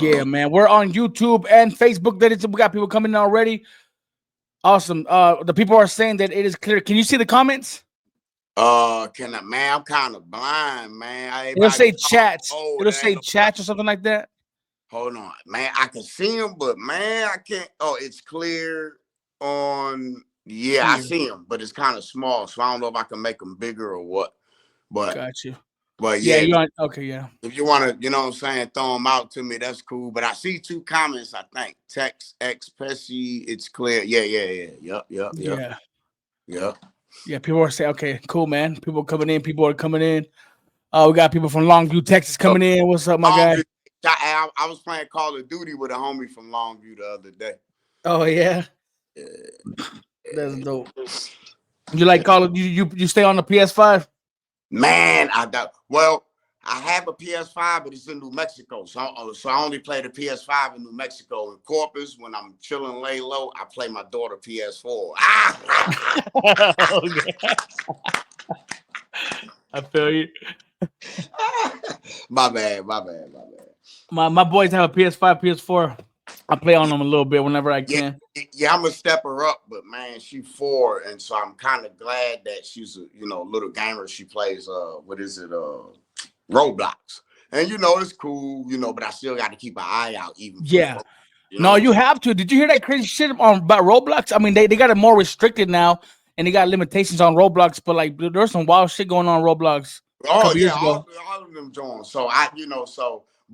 Yeah, man. We're on YouTube and Facebook. We got people coming in already. Awesome. The people are saying that it is clear. Can you see the comments? Can I, man? I'm kind of blind, man. It'll Everybody say talk. chats. Oh, It'll there ain't say no. chats or something like that. Hold on, man. I can see him, but man, I can't. Oh, it's clear on. Yeah, I Here. see him, but it's kind of small, so I don't know if I can make them bigger or what. But, Got you. but Yeah, yeah, you're on. Okay, yeah. if you want to, you know what I'm saying, throw them out to me, that's cool. But I see two comments, I think. Text X Pessy, it's clear. Yeah. Yeah. Yep. Yeah, people are saying, okay, cool, man. People coming in. People are coming in. We got people from Longview, Texas So, coming in. What's up, my guy? Longview, I was playing Call of Duty with a homie from Longview the other day. Oh, yeah. Yeah. That's dope. You like Call of you stay on the PS5? Man, I don't. Well, I have a PS5, but it's in New Mexico. So I only play the PS5 in New Mexico. In Corpus, when I'm chilling, lay low, I play my daughter PS4. Okay. I feel you. My bad. My boys have a PS5, PS4. I play on them a little bit whenever I can. Yeah, I'm gonna step her up, but man, she's 4, and so I'm kind of glad that she's a little gamer. She plays Roblox, and it's cool, but I still got to keep an eye out even for Yeah. folks. No, you have to. Did you hear that crazy shit about Roblox? I mean, they got it more restricted now, and they got limitations on Roblox. But like, there's some wild shit going on Roblox. Oh yeah, Years ago. all of them joints. So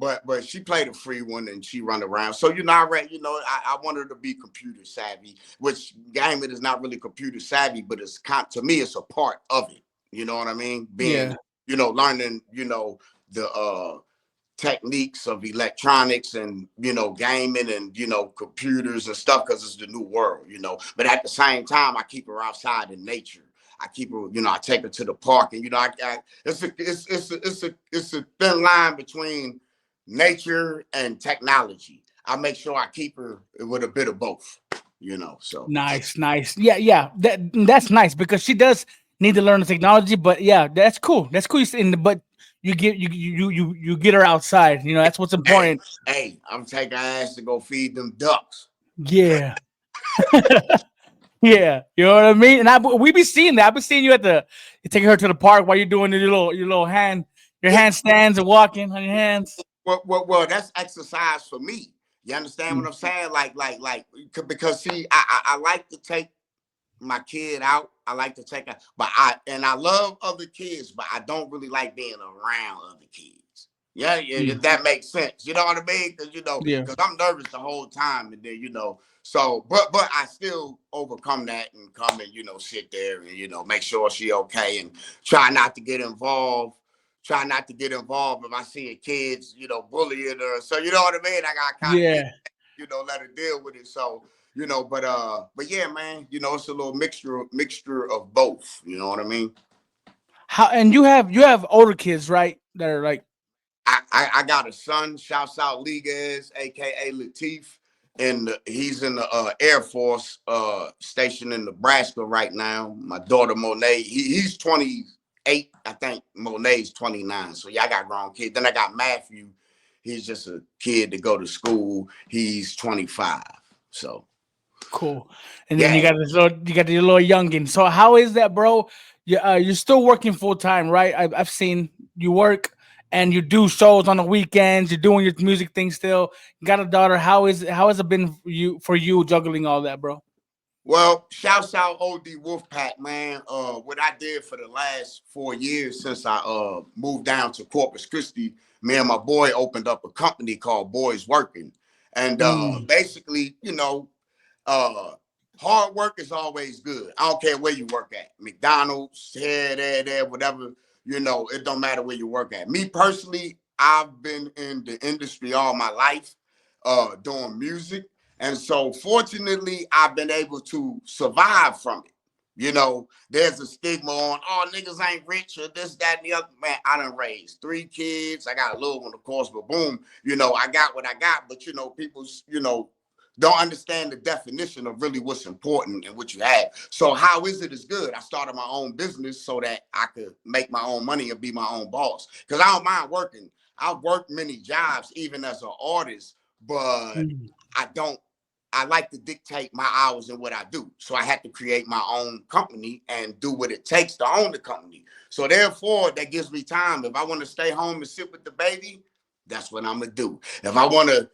but she played a free one and she run around. So I want her to be computer savvy, which gaming is not really computer savvy, but to me it's a part of it. You know what I mean? Being learning the techniques of electronics and gaming and computers and stuff because it's the new world. But at the same time, I keep her outside in nature. I keep her, I take her to the park, and it's a thin line between nature and technology. I make sure I keep her with a bit of both. So Nice. Yeah. That's nice because she does need to learn the technology. But yeah, that's cool. That's cool. But you get her outside. That's what's important. Hey, I'm taking her ass to go feed them ducks. Yeah. Yeah, you know what I mean. And we be seeing that. I've been seeing you you taking her to the park while you're doing your little handstands and walking on your hands. Well, that's exercise for me. You understand what I'm saying? Like, because see, I like to take my kid out. I like to take her, but I love other kids, but I don't really like being around other kids. Yeah, that makes sense. You know what I mean? Because I'm nervous the whole time, and then So, but I still overcome that and come and sit there and make sure she okay and try not to get involved. Try not to get involved if I see a kids bullying her. So you know what I mean? I got kind of let her deal with it. So but yeah, man, it's a little mixture of both. You know what I mean? And you have older kids, right? That are like. I got a son, shouts out Liguez, aka Latif, and he's in the Air Force station in Nebraska right now. My daughter Monet, he's 28, I think. Monet's 29. So yeah, I got grown kids. Then I got Matthew. He's just a kid to go to school. He's 25. So cool. And then you got the little youngin. So how is that, bro? You're still working full time, right? I've seen you work. And you do shows on the weekends. You're doing your music thing still. You got a daughter. How has it been for you juggling all that, bro? Well, shouts out OD Wolfpack, man. What I did for the last 4 years since I moved down to Corpus Christi, me and my boy opened up a company called Boys Working. And basically, hard work is always good. I don't care where you work at. McDonald's, here, there, whatever. It don't matter where you work at. Me personally, I've been in the industry all my life, doing music. And so fortunately, I've been able to survive from it. There's a stigma on, oh, niggas ain't rich or this, that, and the other. Man, I done raised 3 kids. I got a little one, of course, but boom, I got what I got. But, people, don't understand the definition of really what's important and what you have. So how is it is good? I started my own business so that I could make my own money and be my own boss. Because I don't mind working. I've worked many jobs even as an artist, but Mm. I like to dictate my hours and what I do. So I had to create my own company and do what it takes to own the company. So therefore, that gives me time. If I want to stay home and sit with the baby, that's what I'm gonna do. If I want to,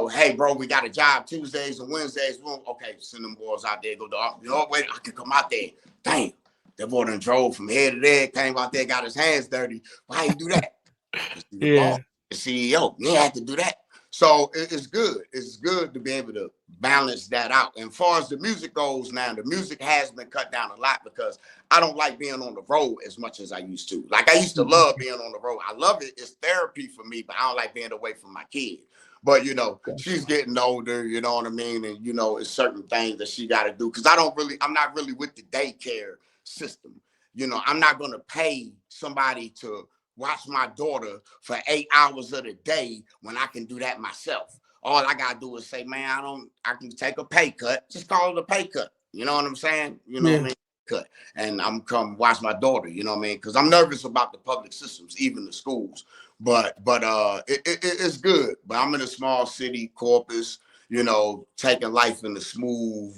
hey, bro, we got a job Tuesdays and Wednesdays. Well, okay, send them boys out there, go to office. Wait, I can come out there. Damn, that boy done drove from here to there, came out there, got his hands dirty. Why you do that? Because he's the boss, Yeah. the CEO. You have to do that. So it's good. It's good to be able to balance that out. And as far as the music goes now, the music has been cut down a lot because I don't like being on the road as much as I used to. Like I used to love being on the road. I love it. It's therapy for me, but I don't like being away from my kid. But she's getting older, you know what I mean? And it's certain things that she got to do. Cause I'm not really with the daycare system. I'm not gonna pay somebody to watch my daughter for 8 hours of the day when I can do that myself. All I gotta do is say, man, I can take a pay cut. Just call it a pay cut. You know what I'm saying? You know what I mean? Cut. And I'm come watch my daughter, you know what I mean? Because I'm nervous about the public systems, even the schools. But it's good. But I'm in a small city, Corpus, taking life in a smooth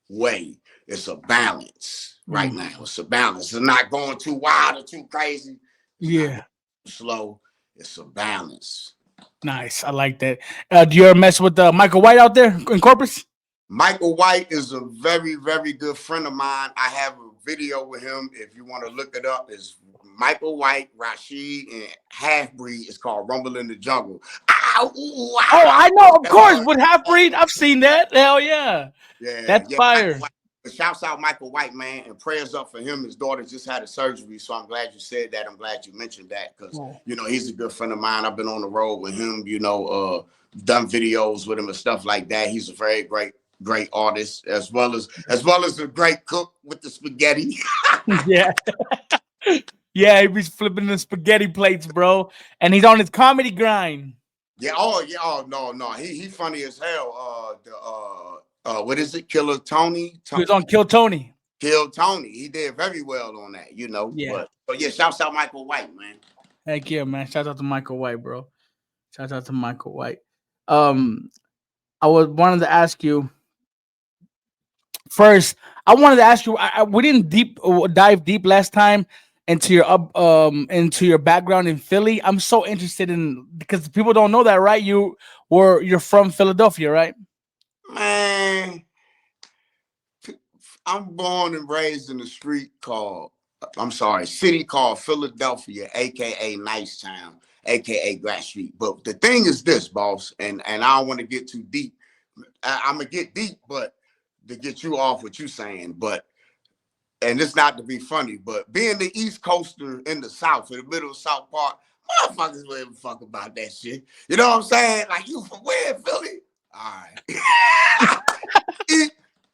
way. It's a balance right now. It's a balance. It's not going too wild or too crazy. It's not going too slow. It's a balance. Nice. I like that. Do you ever mess with Michael White out there in Corpus? Michael White is a very, very good friend of mine. I have a video with him. If you want to look it up, it's Michael White, Rasheed, and Half-Breed. It's called Rumble in the Jungle. Ow, ooh, Oh, I know, of course. hard. With Half-Breed, I've seen that. Hell yeah. That's fire. Shouts out Michael White, man, and prayers up for him. His daughter just had a surgery, so I'm glad you said that. I'm glad you mentioned that because, he's a good friend of mine. I've been on the road with him, done videos with him and stuff like that. He's a very great artist, as well as a great cook with the spaghetti. Yeah. Yeah, he was flipping the spaghetti plates, bro. And he's on his comedy grind. Yeah, oh no. He funny as hell. What is it? Killer Tony? He was on Kill Tony. Kill Tony. He did very well on that, Yeah. But shouts out Michael White, man. Heck yeah, man. Shout out to Michael White, bro. Shout out to Michael White. I wanted to ask you first. I wanted to ask you. We didn't dive deep last time into your background in Philly. I'm so interested in because people don't know that, right? You're from Philadelphia, right? Man, I'm born and raised in a city called Philadelphia, aka Nicetown, aka Grass Street. But the thing is this, boss, and I don't want to get too deep. I'm gonna get deep, but to get you off what you saying, and it's not to be funny, but being the East Coaster in the South, in the middle of South Park, motherfuckers don't even fuck about that shit. You know what I'm saying? Like, you from where, Philly? All right.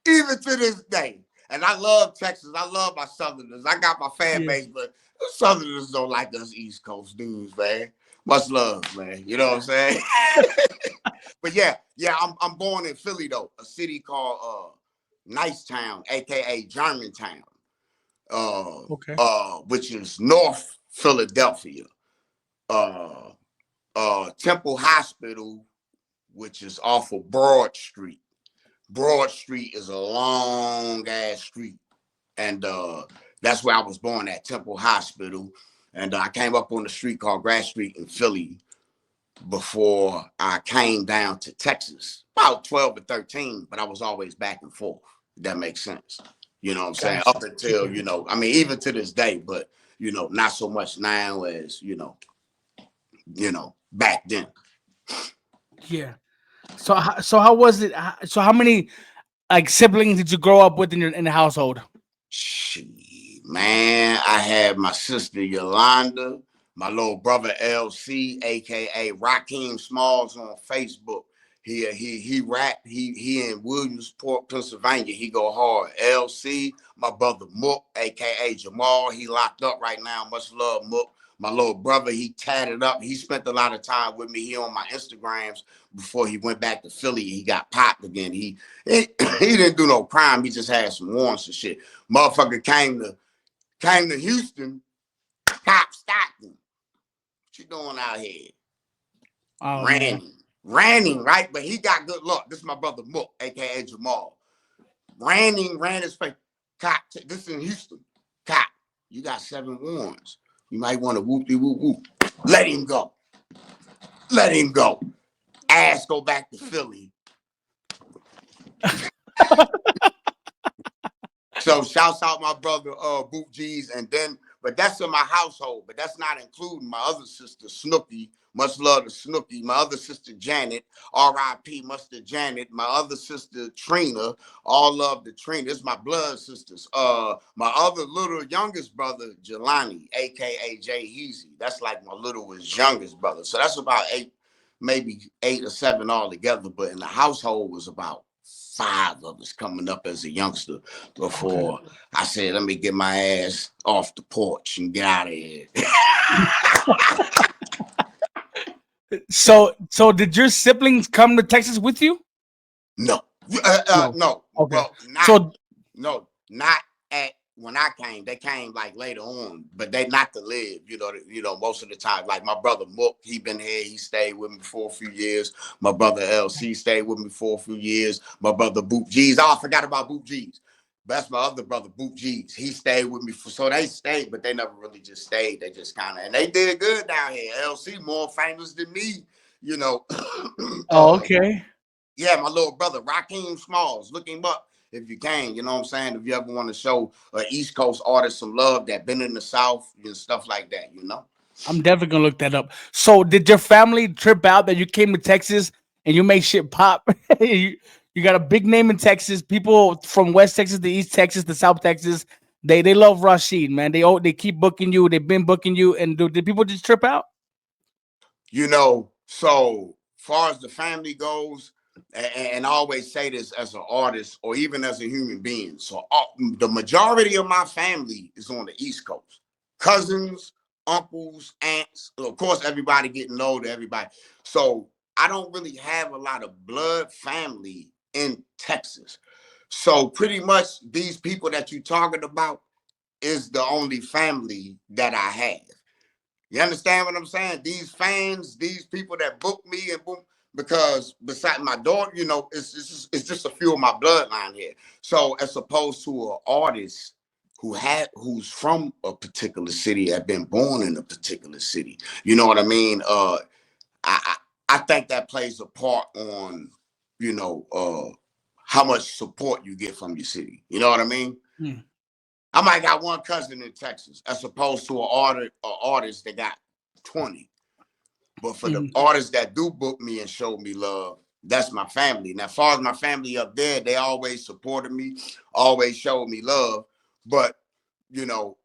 Even to this day. And I love Texas. I love my Southerners. I got my fan base, but the Southerners don't like us East Coast dudes, man. Much love, man. You know what I'm saying? But yeah, I'm born in Philly, though, a city called Nicetown, aka Germantown. Which is North Philadelphia. Temple Hospital, which is off of Broad Street. Broad Street is a long ass street, and that's where I was born at, Temple Hospital. And I came up on the street called Grass Street in Philly before I came down to Texas, about 12 or 13, but I was always back and forth. If that makes sense. You know what I'm saying? Up until, even to this day, but, not so much now as, back then. Yeah. So how was it? So how many siblings did you grow up with in the household? Man, I had my sister Yolanda, my little brother LC, aka Rakeem Smalls on Facebook. He rap. He in Williamsport, Pennsylvania. He go hard. LC, my brother Mook, aka Jamal. He locked up right now. Much love, Mook. My little brother, he tatted up. He spent a lot of time with me here on my Instagrams before he went back to Philly. He got popped again. He didn't do no crime. He just had some warrants and shit. Motherfucker came to Houston, cop stopped him. What you doing out here? Oh man. Ranning, right? But he got good luck. This is my brother Mook, aka Jamal. Ran his face. Cop, this is in Houston. Cop, you got 7 warrants. You might want to whoop. Let him go. Let him go. Ass go back to Philly. So shouts out my brother Boot G's, and then, but that's in my household, but that's not including my other sister Snooky. Much love to Snooky. My other sister Janet, R.I.P. Much to Janet. My other sister Trina, all love to Trina. It's my blood sisters. My other little youngest brother Jelani, aka Jay Heezy. That's like my littlest youngest brother. So that's about 8, maybe 8 or 7 altogether. But in the household was about 5 of us coming up as a youngster before I said, let me get my ass off the porch and get out of here. So did your siblings come to Texas with you? No. No. Okay. Well, not at when I came. They came like later on, but they not to live. You know, most of the time. Like my brother Mook, he been here. He stayed with me for a few years. My brother LC stayed with me for a few years. My brother Boop G's. Oh, I forgot about Boop G's. That's my other brother, Boop G's. He stayed with me so they stayed, but they never really just stayed. They just kind of, and they did good down here. LC more famous than me, you know. Oh, okay. Yeah, my little brother, Raheem Smalls. Look him up if you can. You know what I'm saying? If you ever want to show an East Coast artist some love that been in the South and stuff like that, you know? I'm definitely gonna look that up. So did your family trip out that you came to Texas and you make shit pop? you got a big name in Texas. People from West Texas to East Texas to South Texas, they love Rasheed, man. They keep booking you. They've been booking you. And did people just trip out? You know, so far as the family goes, and I always say this as an artist or even as a human being. So the majority of my family is on the East Coast. Cousins, uncles, aunts, of course, everybody getting older, everybody. So I don't really have a lot of blood family in Texas. So pretty much these people that you're talking about is the only family that I have. You understand what I'm saying? These fans, these people that book me and boom, because beside my daughter, you know, it's just a few of my bloodline here. So as opposed to an artist who's from a particular city, have been born in a particular city, you know what I mean? I think that plays a part on, you know, how much support you get from your city. You know what I mean? Hmm. I might got one cousin in Texas as opposed to an artist that got 20. But for the artists that do book me and show me love, that's my family. Now, as far as my family up there, they always supported me, always showed me love. But, you know,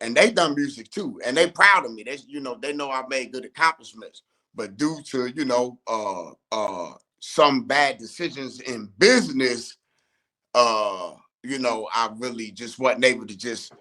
and they done music too. And they proud of me. They, you know, they know I made good accomplishments. But due to, you know, some bad decisions in business, you know, I really just wasn't able to just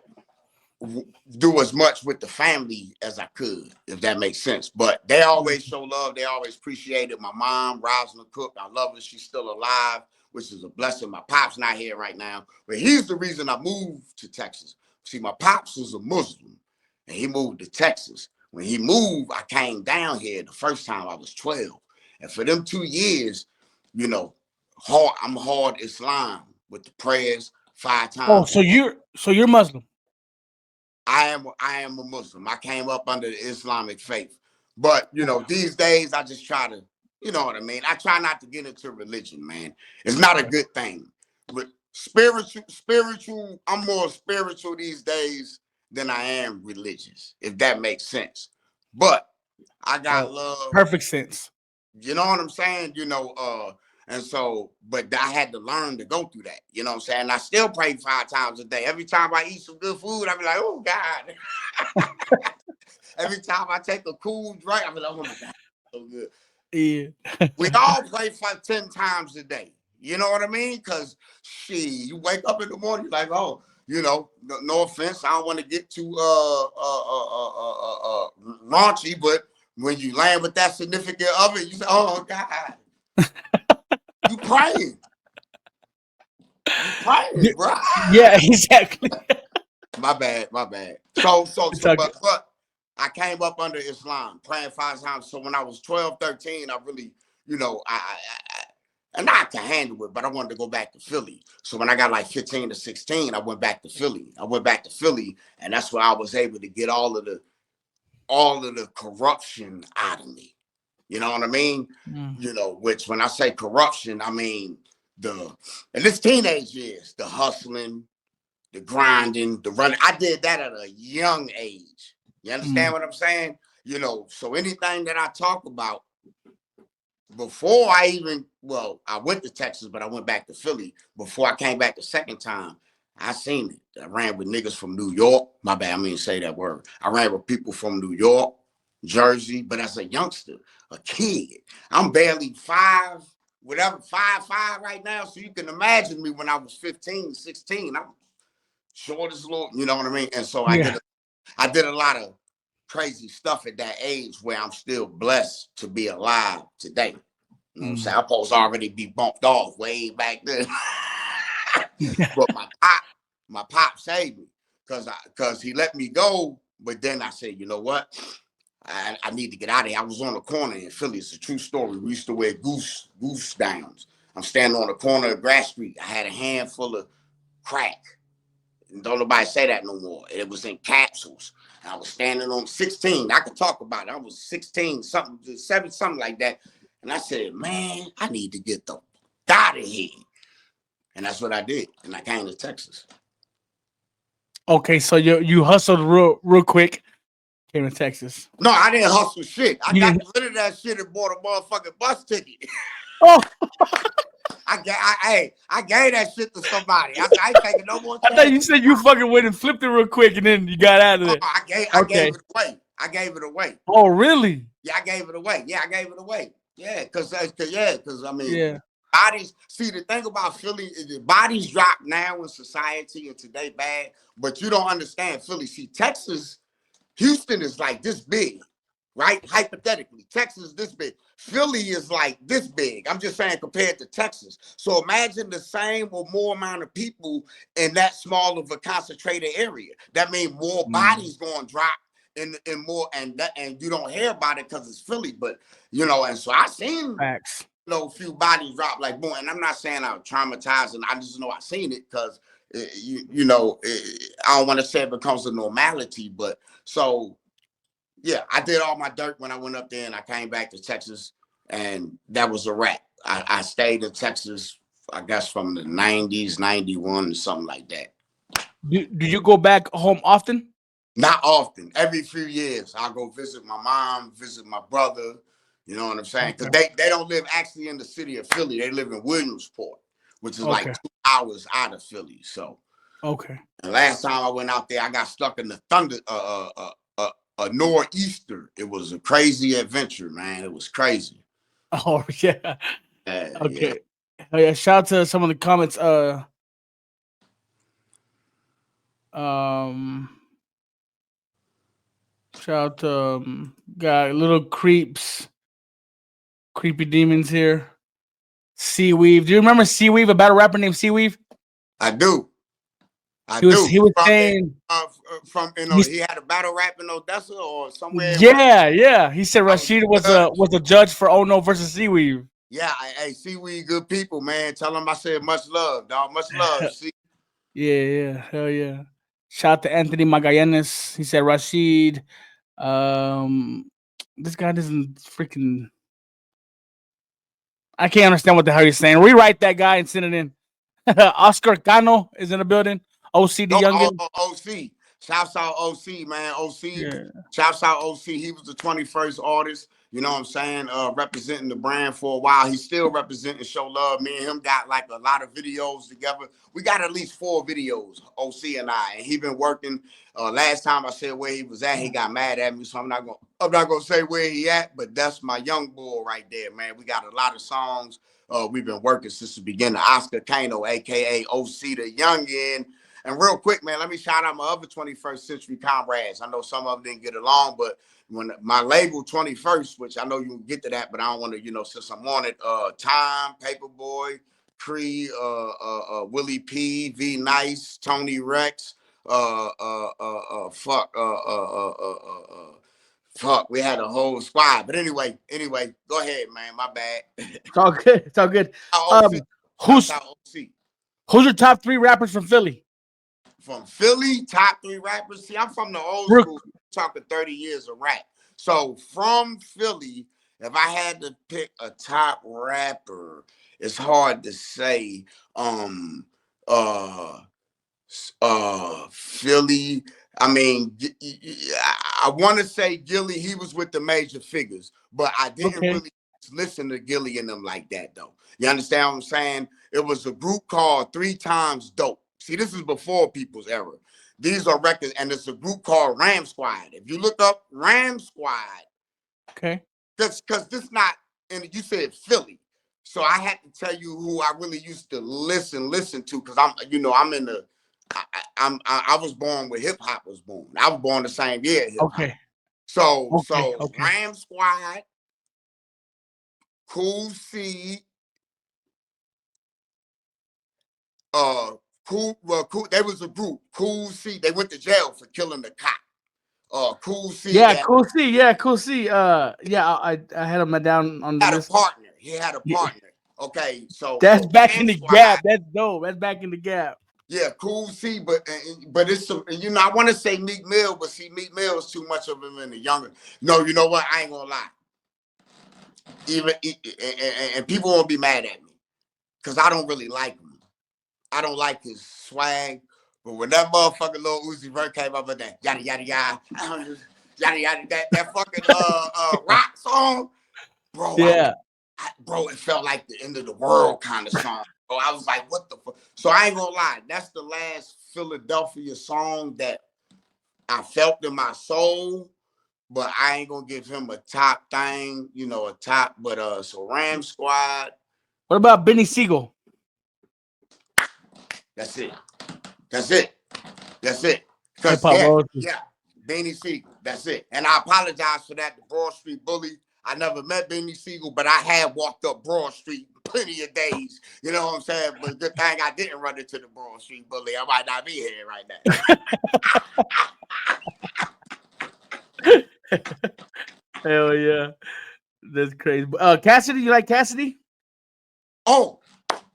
do as much with the family as I could, if that makes sense. But they always show love. They always appreciate it. My mom, Rosalind Cook, I love her. She's still alive, which is a blessing. My pop's not here right now, but he's the reason I moved to Texas. See, my pops was a Muslim, and he moved to Texas. When he moved, I came down here the first time I was 12. And for them 2 years, you know, I'm hard Islam with the prayers 5 Oh, times. so you're Muslim. I am a Muslim. I came up under the Islamic faith. But, you know, these days I just try to, you know what I mean? I try not to get into religion, man. It's not a good thing. But spiritual, I'm more spiritual these days than I am religious, if that makes sense. But I got love. Perfect sense. You know what I'm saying? You know, and so, but I had to learn to go through that. You know what I'm saying? I still pray 5 times a day. Every time I eat some good food, I be like, oh God. Every time I take a cool drink, I be like, oh my God, so good. Yeah. We all pray 10 times a day. You know what I mean? Because you wake up in the morning, you're like, oh, you know, no offense, I don't want to get too raunchy, but when you land with that significant other, you say, oh God. You praying. You praying, bro. Yeah, exactly. My bad. So, It's all good. but I came up under Islam, praying 5 times. So when I was 12, 13, I really, and I could handle it, but I wanted to go back to Philly. So when I got like 15 to 16, I went back to Philly. And that's where I was able to get all of the corruption out of me. You know what I mean? Which when I say corruption, I mean in this teenage years, the hustling, the grinding, the running. I did that at a young age. You understand what I'm saying? So anything that I talk about before I went to Texas, but I went back to Philly. Before I came back the second time, I seen it. I ran with niggas from New York. My bad, I mean say that word. I ran with people from New York, Jersey, but as a youngster, a kid. I'm barely 5'5" right now. So you can imagine me when I was 15, 16. I'm short as little, you know what I mean? And so I did a lot of crazy stuff at that age where I'm still blessed to be alive today. You know what I'm saying? I'm supposed to already be bumped off way back then. But my pop saved me because he let me go. But then I said, you know what? I need to get out of here. I was on the corner in Philly. It's a true story. We used to wear goose downs. I'm standing on the corner of Grass Street. I had a handful of crack. Don't nobody say that no more. It was in capsules. I was standing on 16. I could talk about it. I was 16, something, 7, something like that. And I said, man, I need to get the out of here. And that's what I did. And I came to Texas. Okay, so you hustled real quick. Came to Texas. No, I didn't hustle shit. I got rid of that shit and bought a motherfucking bus ticket. Oh. I gave that shit to somebody. I ain't taking no more chances. I thought you said you fucking went and flipped it real quick and then you got out of there. I gave it away. I gave it away. Oh, really? Yeah, I gave it away. Yeah, because I mean, bodies. See, the thing about Philly is the bodies drop now in society and today bad, but you don't understand Philly. See, Texas, Houston is like this big, right? Hypothetically, Texas is this big. Philly is like this big. I'm just saying compared to Texas. So imagine the same or more amount of people in that small of a concentrated area. That means more bodies going to drop in more, and you don't hear about it because it's Philly. But and so I seen facts. A few bodies drop like boom. And I'm not saying I'm traumatized, and I just know I seen it because I don't want to say it becomes a normality, but so. Yeah, I did all my dirt when I went up there and I came back to Texas and that was a wrap. I stayed in Texas, I guess from the 90s, 91 or something like that. Do you go back home often? Not often. Every few years, I'll go visit my mom, visit my brother. You know what I'm saying? Because they don't live actually in the city of Philly. They live in Williamsport, which is like 2 hours out of Philly. So, the last time I went out there, I got stuck in the thunder, a nor'easter. It was a crazy adventure, man. It was crazy. Oh yeah. Okay. Yeah. Shout out to some of the comments. Shout out to got little creeps, creepy demons here. Seaweave. Do you remember Seaweave? A battle rapper named Seaweave. I do. He was saying he had a battle rap in Odessa or somewhere. Yeah. He said Rasheed was a judge for Oh No versus Seaweave. Yeah, hey, Seaweed, good people, man. Tell them I said much love, dog. Much love. See. Yeah, hell yeah. Shout out to Anthony Magallanes. He said Rasheed. This guy doesn't freaking. I can't understand what the hell he's saying. Rewrite that guy and send it in. Oscar Cano is in the building. OC the youngin. OC. Shouts out OC, man. OC. Yeah. Shouts out OC. He was the 21st artist. You know what I'm saying? Representing the brand for a while. He's still representing Show Love. Me and him got like a lot of videos together. We got at least 4 videos, OC and I. And he been working. Last time I said where he was at, he got mad at me. So I'm not gonna say where he at, but that's my young boy right there, man. We got a lot of songs. We've been working since the beginning. Oscar Cano, aka OC the youngin. And real quick, man, let me shout out my other 21st century comrades. I know some of them didn't get along, but when my label 21st, which I know you can get to that, but I don't want to, since I'm on it, Time, Paperboy, Cree, Willie P, V Nice, Tony Rex, Fuck, we had a whole squad. But anyway, go ahead, man. My bad. It's all good. It's all good. OC. Who's OC. who's your top 3 rappers from Philly? From Philly, top 3 rappers. See, I'm from the old Real- school. Talking 30 years of rap. So from Philly, if I had to pick a top rapper, it's hard to say. Uh, Philly. I mean, I want to say Gilly. He was with the major figures, but I didn't Okay. really listen to Gilly and them like that, though. You understand what I'm saying? It was a group called 3 Times Dope. See, this is before People's Era. These are records, and it's a group called Ram Squad. If you look up Ram Squad, Okay. because this not, and you said Philly. So I had to tell you who I really used to listen to, because I'm in the, I was born where hip hop was born. I was born the same year hip hop. Okay. So Okay. Ram Squad, Cool C, Cool. They was a group. Cool C. They went to jail for killing the cop. Cool C. Yeah, Cool C. Yeah, Cool C. Yeah, I had him down on the Had a list. partner. He had a Yeah. partner. Okay, That's back in Ram the Squad, gap. That's dope. That's back in the gap. Yeah, Cool C, but it's some, I want to say Meek Mill, but see, Meek Mill is too much of him in the younger. No, you know what? I ain't gonna lie. Even and people won't be mad at me because I don't really like him. I don't like his swag. But when that motherfucking Lil Uzi Vert came up with that yada yada yada yada yada that fucking rock song, bro, Yeah. bro, it felt like the end of the world kind of song. Bro, I was like, what the fuck? So I ain't gonna lie, that's the last Philadelphia song that I felt in my soul. But I ain't gonna give him a top thing, a top. But so Ram Squad. What about Benny Siegel? That's it. That's it. That's it. Hip Because hop. yeah, Beanie Siegel. That's it. And I apologize for that. The Broad Street Bully. I never met Beanie Siegel, but I have walked up Broad Street plenty of days. You know what I'm saying? But good thing I didn't run into the Broad Street Bully. I might not be here right now. Hell yeah. That's crazy. Cassidy, you like Cassidy? Oh,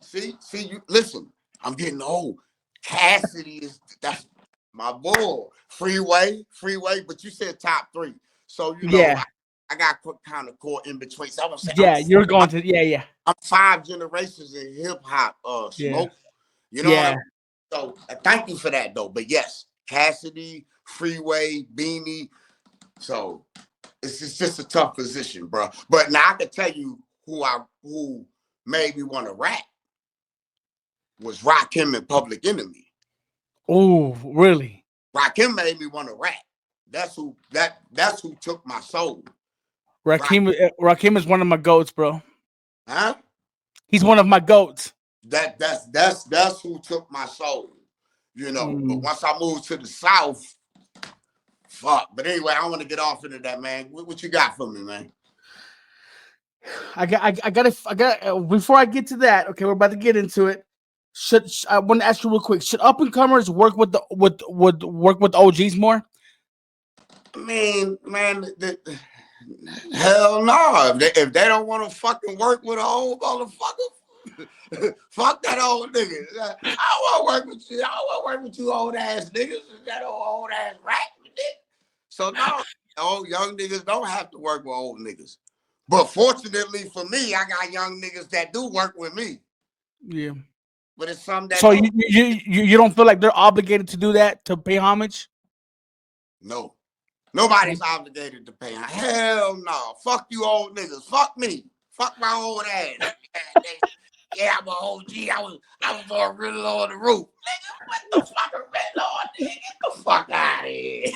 see, you listen. I'm getting old. Cassidy that's my boy. Freeway. But you said top 3, so Yeah. I got kind of caught in between. So I was saying, Yeah, you're going to. Yeah. I'm 5 generations in hip hop. Yeah. Smoke. You know what I mean? So thank you for that though. But yes, Cassidy, Freeway, Beanie. So it's just a tough position, bro. But now I can tell you who made me want to rap was Rakim and Public Enemy. Oh, really? Rakim made me want to rap. That's who took my soul. Rakim is one of my goats, bro. Huh? He's one of my goats. That's who took my soul. But once I moved to the South, fuck. But anyway, I want to get off into that, man. What you got for me, man? I got. Before I get to that, okay, we're about to get into it. I want to ask you real quick? Should up and comers work with work with OGs more? I mean, man, hell no. If they don't want to fucking work with an old motherfucker, fuck that old nigga. I don't want to work with you. I don't want to work with you old ass niggas. That old ass rat. So no, old young niggas don't have to work with old niggas. But fortunately for me, I got young niggas that do work with me. Yeah. But it's some that so don't. You don't feel like they're obligated to do that, to pay homage? No. Nobody's obligated to pay. Hell no. Fuck you old niggas. Fuck me. Fuck my old ass. Yeah, I'm an OG. I was on Riddle on the roof. Nigga, what the fuck a Riddle on? Nigga, get the fuck out of here.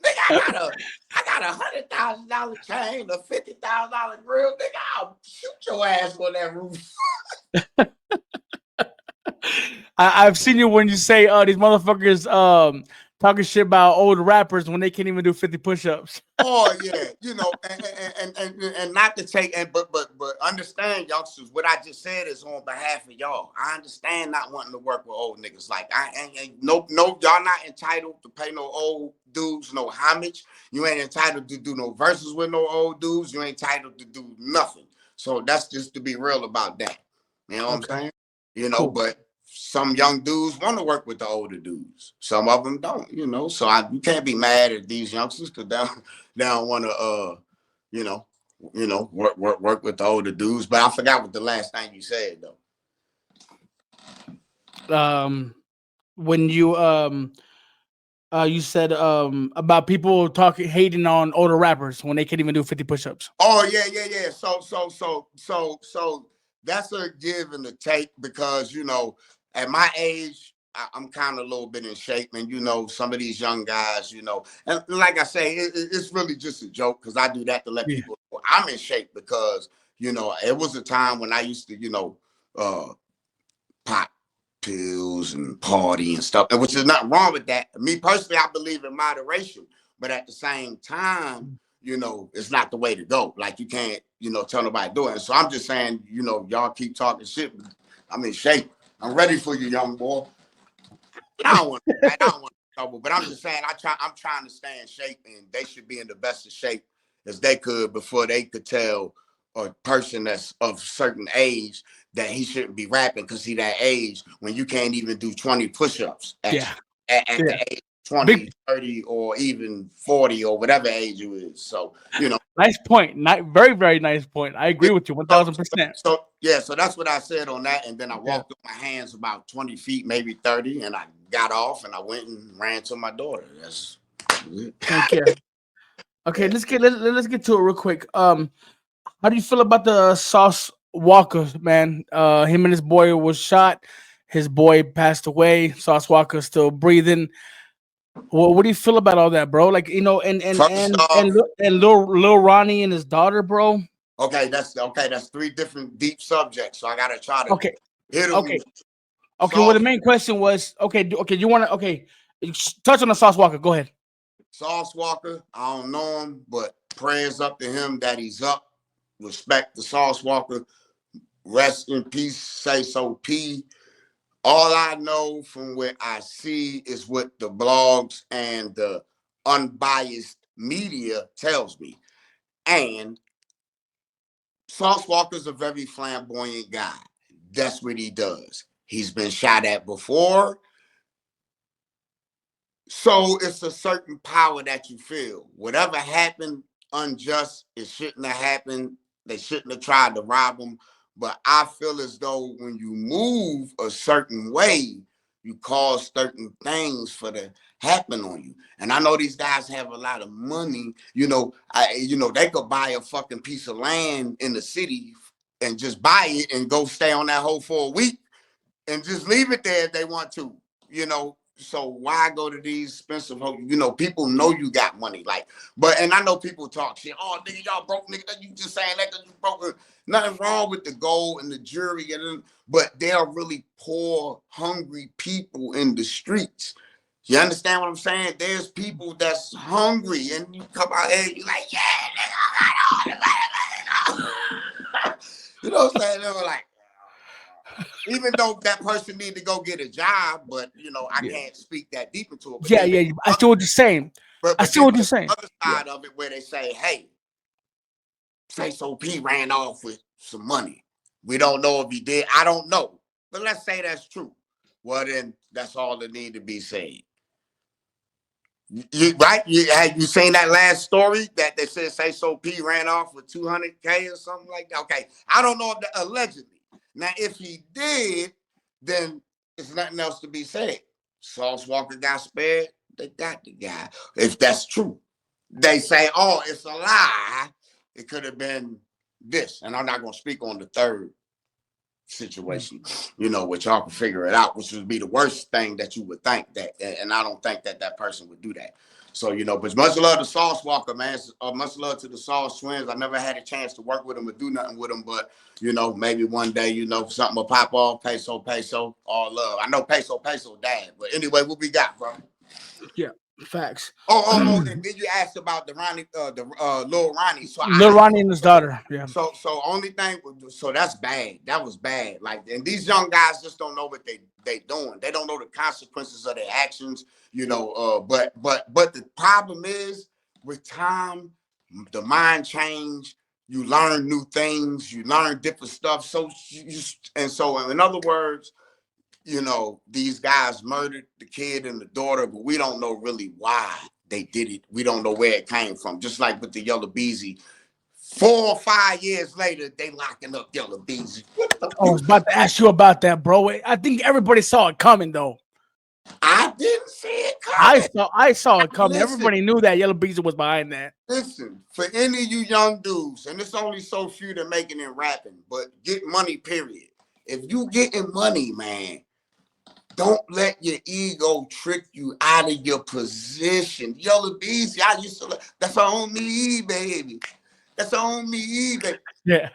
Nigga, I got $100,000 chain, a $50,000 grill. Nigga, I'll shoot your ass on that roof. I've seen you when you say these motherfuckers talking shit about old rappers when they can't even do 50 push-ups. Oh yeah, and not to take and but understand, youngsters, what I just said is on behalf of y'all. I understand not wanting to work with old niggas. Like I ain't no, y'all not entitled to pay no old dudes no homage. You ain't entitled to do no verses with no old dudes. You ain't entitled to do nothing. So that's just to be real about that. You know what I'm saying? Cool. But some young dudes want to work with the older dudes. Some of them don't, So you can't be mad at these youngsters because they don't want to, work with the older dudes. But I forgot what the last thing you said though. When you said about people hating on older rappers when they can't even do 50 push-ups. Oh yeah. So that's a give and a take because at my age, I'm kind of a little bit in shape, and some of these young guys, and like I say, it's really just a joke because I do that to let people know I'm in shape because it was a time when I used to pop pills and party and stuff, and which is nothing wrong with that. Me personally, I believe in moderation, but at the same time, it's not the way to go. Like you can't, tell nobody to do it. So I'm just saying, y'all keep talking shit. I'm in shape. I'm ready for you, young boy. I don't want trouble, but I'm just saying I'm trying to stay in shape, and they should be in the best of shape as they could before they could tell a person that's of certain age that he shouldn't be rapping because he that age when you can't even do 20 push-ups at the age 20, 30, or even 40 or whatever age you is. So, Nice point. Very, very nice point. I agree with you 1000%. So that's what I said on that. And then I walked with my hands about 20 feet, maybe 30, and I got off and I went and ran to my daughter. That's it. Thank you. Okay, let's get to it real quick. How do you feel about the Sauce Walker, man? Him and his boy was shot. His boy passed away. Sauce Walker still breathing. What do you feel about all that, bro? Like, and Lil Ronnie and his daughter, bro. Okay, that's three different deep subjects. So I gotta try to hit them. Okay. Well, the main question was you want to touch on the Sauce Walker. Go ahead. Sauce Walker, I don't know him, but prayers up to him that he's up. Respect the Sauce Walker. Rest in peace. Say so, P. All I know from what I see is what the blogs and the unbiased media tells me. And Sauce Walker's a very flamboyant guy. That's what he does. He's been shot at before. So it's a certain power that you feel. Whatever happened unjust, it shouldn't have happened. They shouldn't have tried to rob him. But I feel as though when you move a certain way, you cause certain things for to happen on you. And I know these guys have a lot of money. They could buy a fucking piece of land in the city and just buy it and go stay on that hole for a week and just leave it there if they want to. So why go to these expensive hotels? People know you got money. And I know people talk shit. Oh, nigga, y'all broke, nigga. You just saying that because you broke. Nothing wrong with the gold and the jewelry, but there are really poor, hungry people in the streets. You understand what I'm saying? There's people that's hungry, and you come out here, you like, yeah, nigga, I got all the you know what I'm saying? They were like, even though that person need to go get a job, but I can't speak that deep into it. But I see what you're saying. I see what you're saying. Other side of it where they say, hey, Say So P ran off with some money. We don't know if he did. I don't know. But let's say that's true. Well, then that's all that need to be said. Right? Have you seen that last story that they said Say So P ran off with 200K or something like that? Okay. I don't know if that allegedly. Now, if he did, then there's nothing else to be said. Sauce Walker got spared. They got the guy. If that's true. They say, oh, it's a lie. It could have been this. And I'm not going to speak on the third situation, which y'all can figure it out, which would be the worst thing that you would think that. And I don't think that person would do that. So, but much love to Sauce Walker, man. Much love to the Sauce twins. I never had a chance to work with them or do nothing with them, but, maybe one day, something will pop off. Peso, all love. I know Peso died. But anyway, what we got, bro? Yeah, facts. Oh, and then you asked about the Lil Ronnie. So Lil Ronnie and his daughter. Yeah. So only thing, so that's bad. That was bad. Like, and these young guys just don't know what they doing. They don't know the consequences of their actions. But the problem is with time, the mind change. You learn new things. You learn different stuff. So in other words, these guys murdered the kid and the daughter, but we don't know really why they did it. We don't know where it came from. Just like with the Yellow Beezy, 4 or 5 years later, they locking up Yellow Beezy. I was about to ask you about that, bro. I think everybody saw it coming, though. I didn't see it coming. I saw it coming. Listen, Everybody knew that Yellow Beezy was behind that. Listen, for any of you young dudes, and it's only so few that making it rapping, but get money, period. If you getting money, man, don't let your ego trick you out of your position. Yellow Beezy, I used to, that's on me, baby. That's on me, baby. Yeah,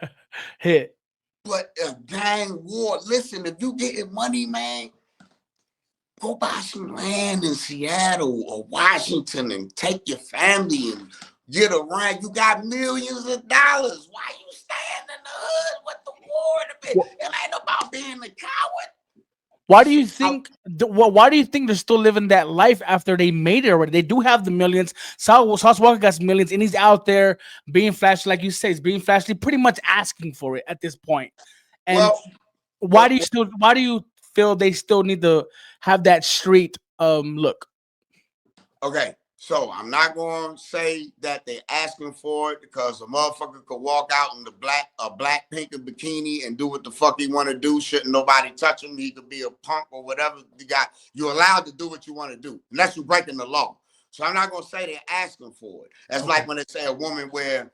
hit. But a gang war, listen, if you getting money, man, go buy some land in Seattle or Washington and take your family and get around. You got millions of dollars. Why you staying in the hood with the war? It ain't about being a coward. Why do you think? Why do you think they're still living that life after they made it already? They do have the millions. Sauce Walker got millions, and he's out there being flashy, like you say. He's being flashy, pretty much asking for it at this point. And why do you feel they still need to have that street look? Okay, so I'm not going to say that they're asking for it because a motherfucker could walk out in a black pink bikini and do what the fuck he want to do. Shouldn't nobody touch him. He could be a punk or whatever. You're allowed to do what you want to do unless you're breaking the law. So I'm not going to say they're asking for it. That's like when they say a woman wear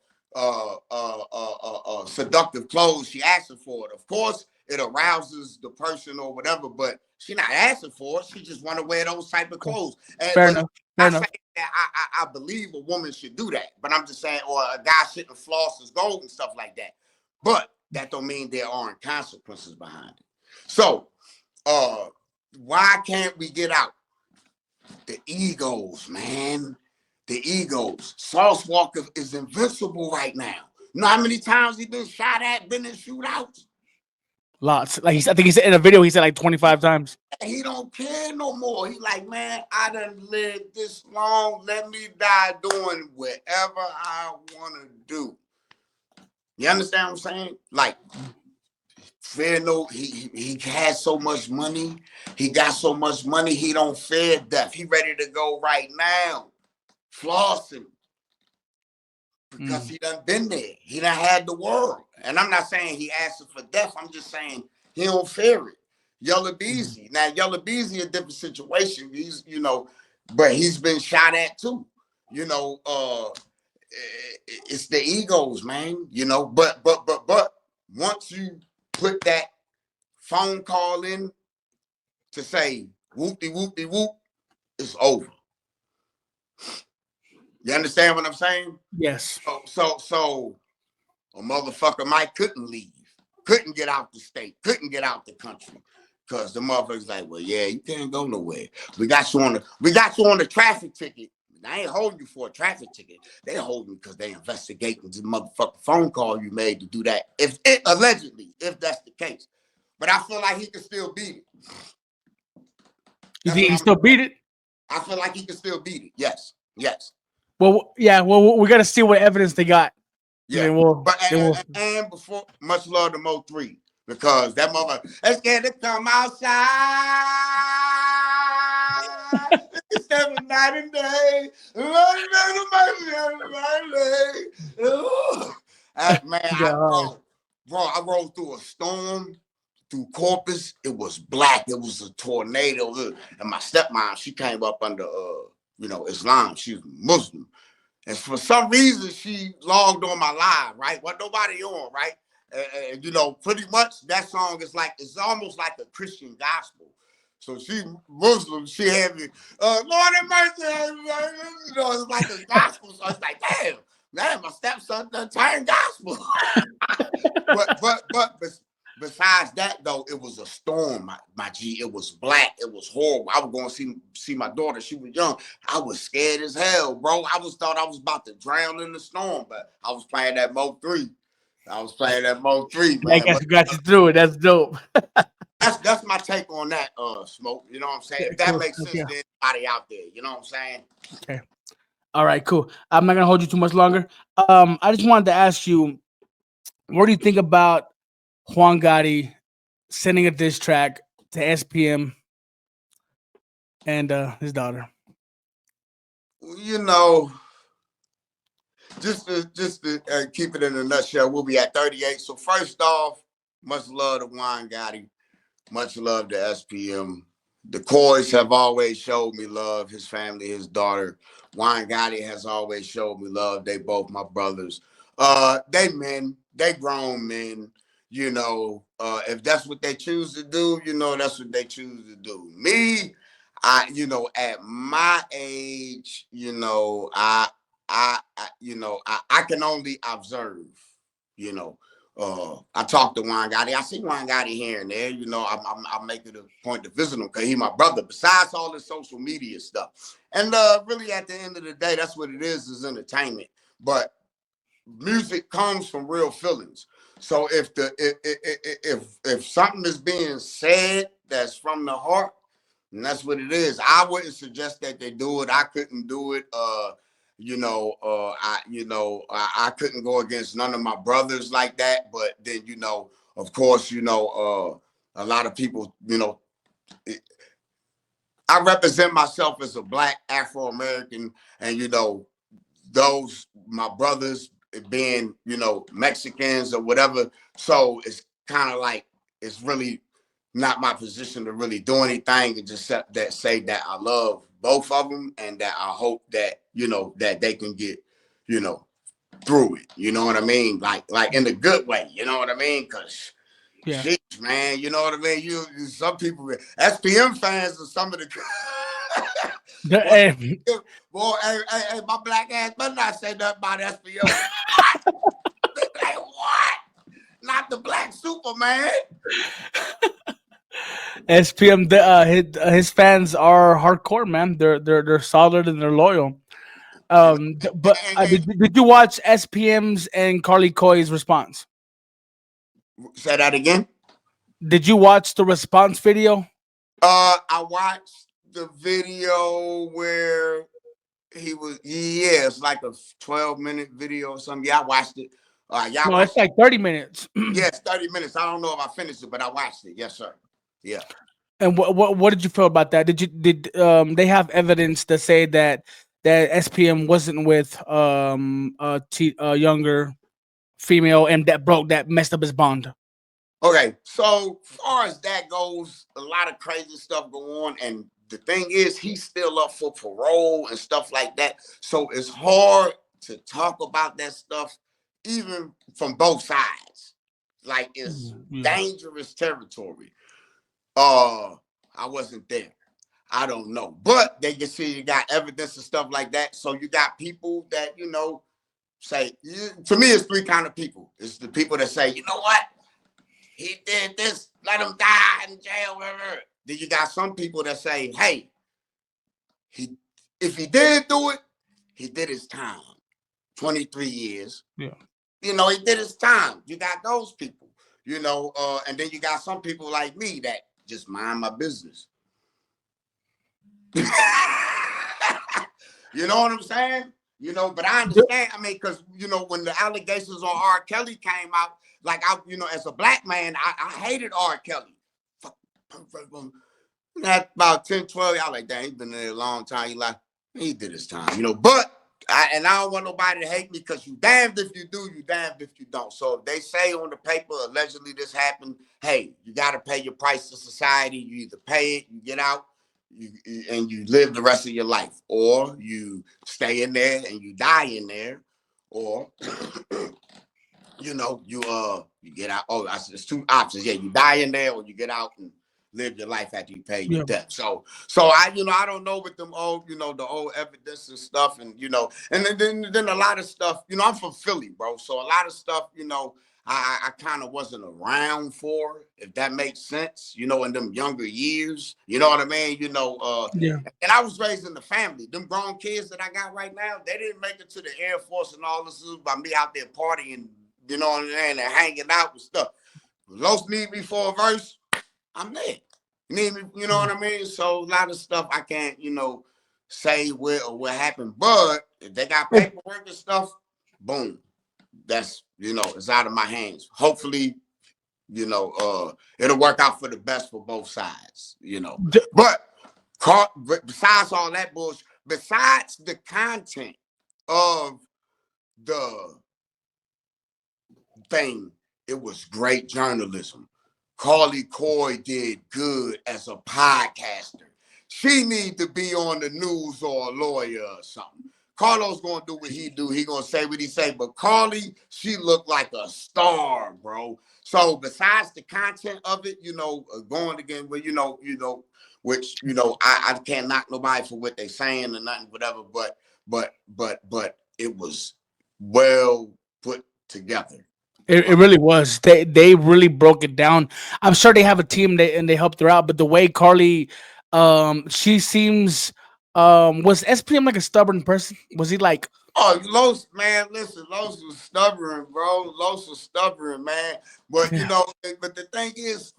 seductive clothes, she asking for it. Of course, it arouses the person or whatever, but she's not asking for it. She just want to wear those type of clothes. Fair enough. I believe a woman should do that, but I'm just saying, or a guy shouldn't floss his gold and stuff like that. But that don't mean there aren't consequences behind it. So, why can't we get out? The egos, man. The egos. Sauce Walker is invincible right now. You know how many times he been shot at, been in shootouts? Lots. I think he said in a video, he said like 25 times. He don't care no more. He like, man, I done lived this long. Let me die doing whatever I want to do. You understand what I'm saying? Like, fear he has so much money. He got so much money, he don't fear death. He ready to go right now. Flossing. Because he done been there. He done had the world. And I'm not saying he asking for death. I'm just saying he don't fear it. Yellow Beezy. Now, Yellow Beezy a different situation. He's, but he's been shot at too. It's the egos, man. But once you put that phone call in to say whoop-de-whoop-de-whoop, it's over. You understand what I'm saying? Yes. So a motherfucker couldn't leave, couldn't get out the state, couldn't get out the country, because the motherfucker's like, well, yeah, you can't go nowhere. We got you on the traffic ticket. I ain't holding you for a traffic ticket. They holding you because they investigating the motherfucking phone call you made to do that. Allegedly, if that's the case. But I feel like he can still beat it. You think he still beat it? I feel like he can still beat it. Yes. Well, yeah. Well, we got to see what evidence they got. Yeah. And before, much love to Mo 3, because that mother, let's get it come outside. It's 7 night and day. Man, I rode through a storm. Through Corpus, it was black. It was a tornado. And my stepmom, she came up under, Islam. She was Muslim. And for some reason, she logged on my live, right? What nobody on, right? Pretty much that song is like, it's almost like a Christian gospel. So she Muslim, she had me, Lord have mercy, it's like a gospel. So it's like, damn, my stepson done turned gospel. but besides that, though, it was a storm, my G. It was black. It was horrible. I was going to see my daughter. She was young. I was scared as hell, bro. Thought I was about to drown in the storm, but I was playing that Mo 3. I was playing that Mo 3, I man. guess But you got you through it. That's dope. that's my take on that, Smoke. You know what I'm saying? Okay, If that cool. makes sense Okay. to anybody out there, you know what I'm saying? Okay. All right, cool. I'm not gonna hold you too much longer. I just wanted to ask you, what do you think about Juan Gotti sending a diss track to SPM and his daughter? You know, just to keep it in a nutshell, we'll be at 38. So first off, much love to Juan Gotti. Much love to SPM. The Coys have always showed me love. His family, his daughter. Juan Gotti has always showed me love. They both my brothers. They men. They grown men. You know, if that's what they choose to do, you know, that's what they choose to do. Me, at my age, I can only observe, you know. I talk to Juan Gotti. I see Juan Gotti here and there. You know, I make it a point to visit him because he's my brother. Besides all this social media stuff, and really at the end of the day, that's what it is entertainment. But music comes from real feelings. So if something is being said that's from the heart, and that's what it is. I wouldn't suggest that they do it. I couldn't do it. I couldn't go against none of my brothers like that. But then, of course, a lot of people, I represent myself as a Black Afro-American, and, those, my brothers being, Mexicans or whatever. So it's kind of like, it's really not my position to really do anything and just say that I love both of them and that I hope that, that they can get, through it. You know what I mean? Like in a good way. You know what I mean? Because, Yeah. man, you know what I mean? Some people, SPM fans are some of the... Hey. Boy, hey, my black ass better not say nothing about SPM. Like, what? Not the Black Superman. SPM, his fans are hardcore, man. They're solid and they're loyal. But did you watch SPM's and Carly Coy's response? Say that again. Did you watch the response video? I watched the video where it's like a 12-minute video or something. Yeah, I watched it. No, it's like 30 minutes. Yes, 30 minutes. I don't know if I finished it, but I watched it. Yes, sir. Yeah. And what did you feel about that? Did they have evidence to say that SPM wasn't with a younger female and that messed up his bond? Okay, so far as that goes, a lot of crazy stuff go on, and the thing is, he's still up for parole and stuff like that. So it's hard to talk about that stuff, even from both sides. Like it's dangerous territory. I wasn't there. I don't know, but they can see you got evidence and stuff like that. So you got people that say. To me, it's three kind of people. It's the people that say, you know what? He did this, let him die in jail. Whatever. Then you got some people that say, hey, if he did do it, he did his time. 23 years. Yeah. He did his time. You got those people, and then you got some people like me that just mind my business. You know what I'm saying? But I understand. I mean, because, when the allegations on R. Kelly came out, like, as a Black man, I hated R. Kelly. That about 10, 12, y'all like, dang, he's been there a long time. He did his time, but I don't want nobody to hate me because you damned if you do, you damned if you don't. So if they say on the paper, allegedly this happened, hey, you got to pay your price to society. You either pay it, you get out, and you live the rest of your life, or you stay in there and you die in there, or you get out. Oh, there's two options. Yeah, you die in there, or you get out and live your life after you pay your debt. So I don't know with them old, the old evidence and stuff, and and then a lot of stuff. I'm from Philly, bro. So a lot of stuff, I kind of wasn't around for, if that makes sense, you know, in them younger years, you know what I mean? You know, Yeah. and I was raised in the family. Them grown kids that I got right now, they didn't make it to the Air Force and all this is by me out there partying, you know what I mean, and hanging out and stuff. Los need me for a verse, I'm there. You need me, you know what I mean? So a lot of stuff I can't, you know, say what happened. But if they got paperwork and stuff, boom. That's, you know, it's out of my hands. Hopefully, you know, it'll work out for the best for both sides, you know. But besides all that bullshit, besides the content of the thing, it was great journalism. Carley Coy did good as a podcaster. She need to be on the news or a lawyer or something. Carlos gonna do what he do. He gonna say what he say. But Carley, she looked like a star, bro. So besides the content of it, you know, going again, well, you know, which you know, I can't knock nobody for what they saying or nothing, whatever. But it was well put together. It really was. They really broke it down. I'm sure they have a team and they helped her out, but the way Carly, she seems, was SPM like a stubborn person? Was he like? Oh, Los, man, listen, Los was stubborn, bro. Los was stubborn, man. But you Yeah. know, but the thing is,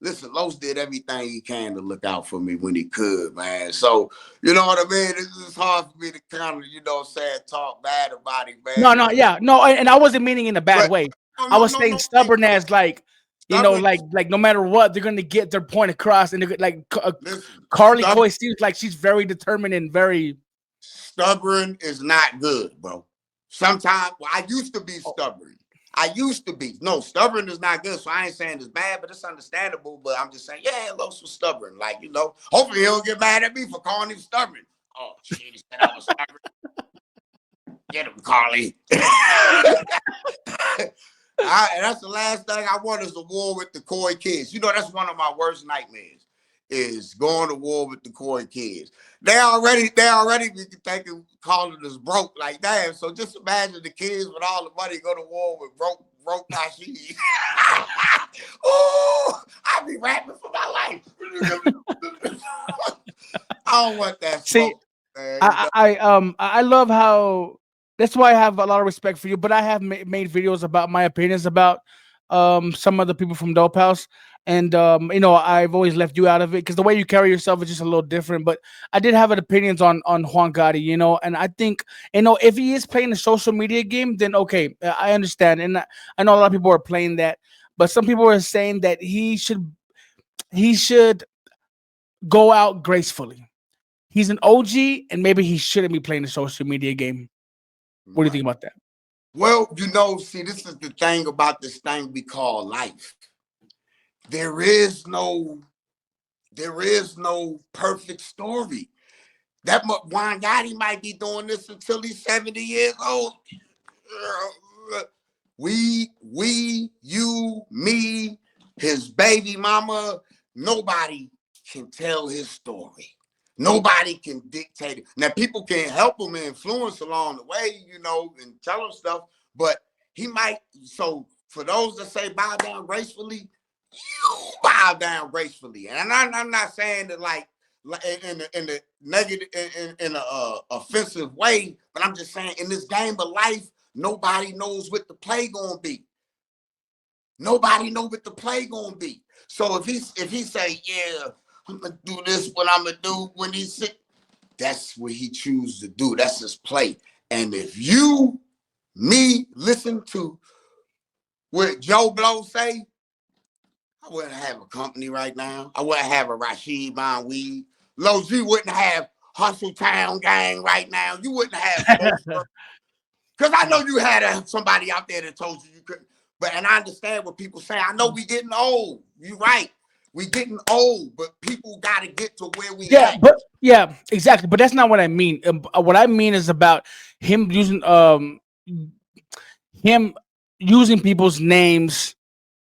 listen, Los did everything he can to look out for me when he could, man. So, you know what I mean? It's just hard for me to kind of, you know, say talk bad about him, No, man. no, yeah, no, and I wasn't meaning in a bad But way. no, I no, was no, saying no, ain't stubborn as like, stubborn. like no matter what, they're gonna get their point across, and they're like Listen, Carly Coy seems like she's very determined and very. stubborn is not good, bro. Sometimes, well, I used to be stubborn. I used to be. No, stubborn is not good. So I ain't saying it's bad, but it's understandable. But I'm just saying, yeah, Los was stubborn. Like, you know, hopefully he'll get mad at me for calling him stubborn. Oh, shit, he said I was stubborn. Get him, Carly. And that's the last thing I want is a war with the Coy kids. You know, that's one of my worst nightmares is going to war with the Coy kids. They already be thinking calling us broke like that. So just imagine the kids with all the money go to war with broke Rasheed. Oh, I be rapping for my life. I don't want that See, smoke, man. You know? I love how. That's why I have a lot of respect for you. But I have made videos about my opinions about some of the people from Dope House, and I've always left you out of it because the way you carry yourself is just a little different. But I did have an opinions on Juan Gotti, and I think if he is playing the social media game, then okay, I understand, and I know a lot of people are playing that, but some people are saying that he should go out gracefully. He's an OG, and maybe he shouldn't be playing the social media game. What do you think Right. about that? Well, you know, see, this is the thing about this thing we call life. There is no perfect story. That Juan Gotti might be doing this until he's 70 years old. You, me, his baby mama, nobody can tell his story. Nobody can dictate it. Now, people can help him and influence along the way, you know, and tell him stuff, but he might. So, for those that say bow down gracefully, you bow down gracefully. And I'm not saying that like in the negative, in a offensive way, but I'm just saying in this game of life, nobody knows what the play gonna be. Nobody know what the play gonna be. So if he say, yeah, I'm gonna do this, what I'm gonna do when he's sick, that's what he chooses to do. That's his play. And if me, listen to what Joe Blow say, I wouldn't have a company right now. I wouldn't have a Rasheed buying weed. Low G wouldn't have Hustle Town Gang right now. You wouldn't have Smoke. Because I know you had somebody out there that told you couldn't. And I understand what people say. I know we getting old. You're right. We getting old, but people got to get to where we Yeah, at. but yeah, exactly. But that's not what I mean. What I mean is about him using him using people's names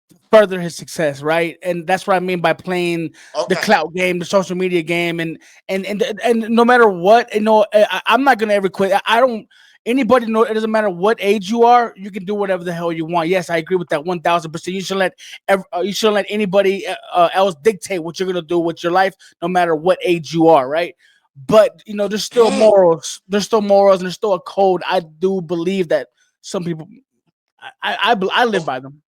to further his success, right? And that's what I mean by playing the Okay. clout game, the social media game, and no matter what, I'm not gonna ever quit. I don't. anybody know it doesn't matter what age you are, you can do whatever the hell you want. Yes, I agree with that 1000%. You shouldn't let anybody else dictate what you're gonna do with your life, no matter what age you are, right? But there's still Hey. morals. There's still morals, and there's still a code. I do believe that some people, I live by them.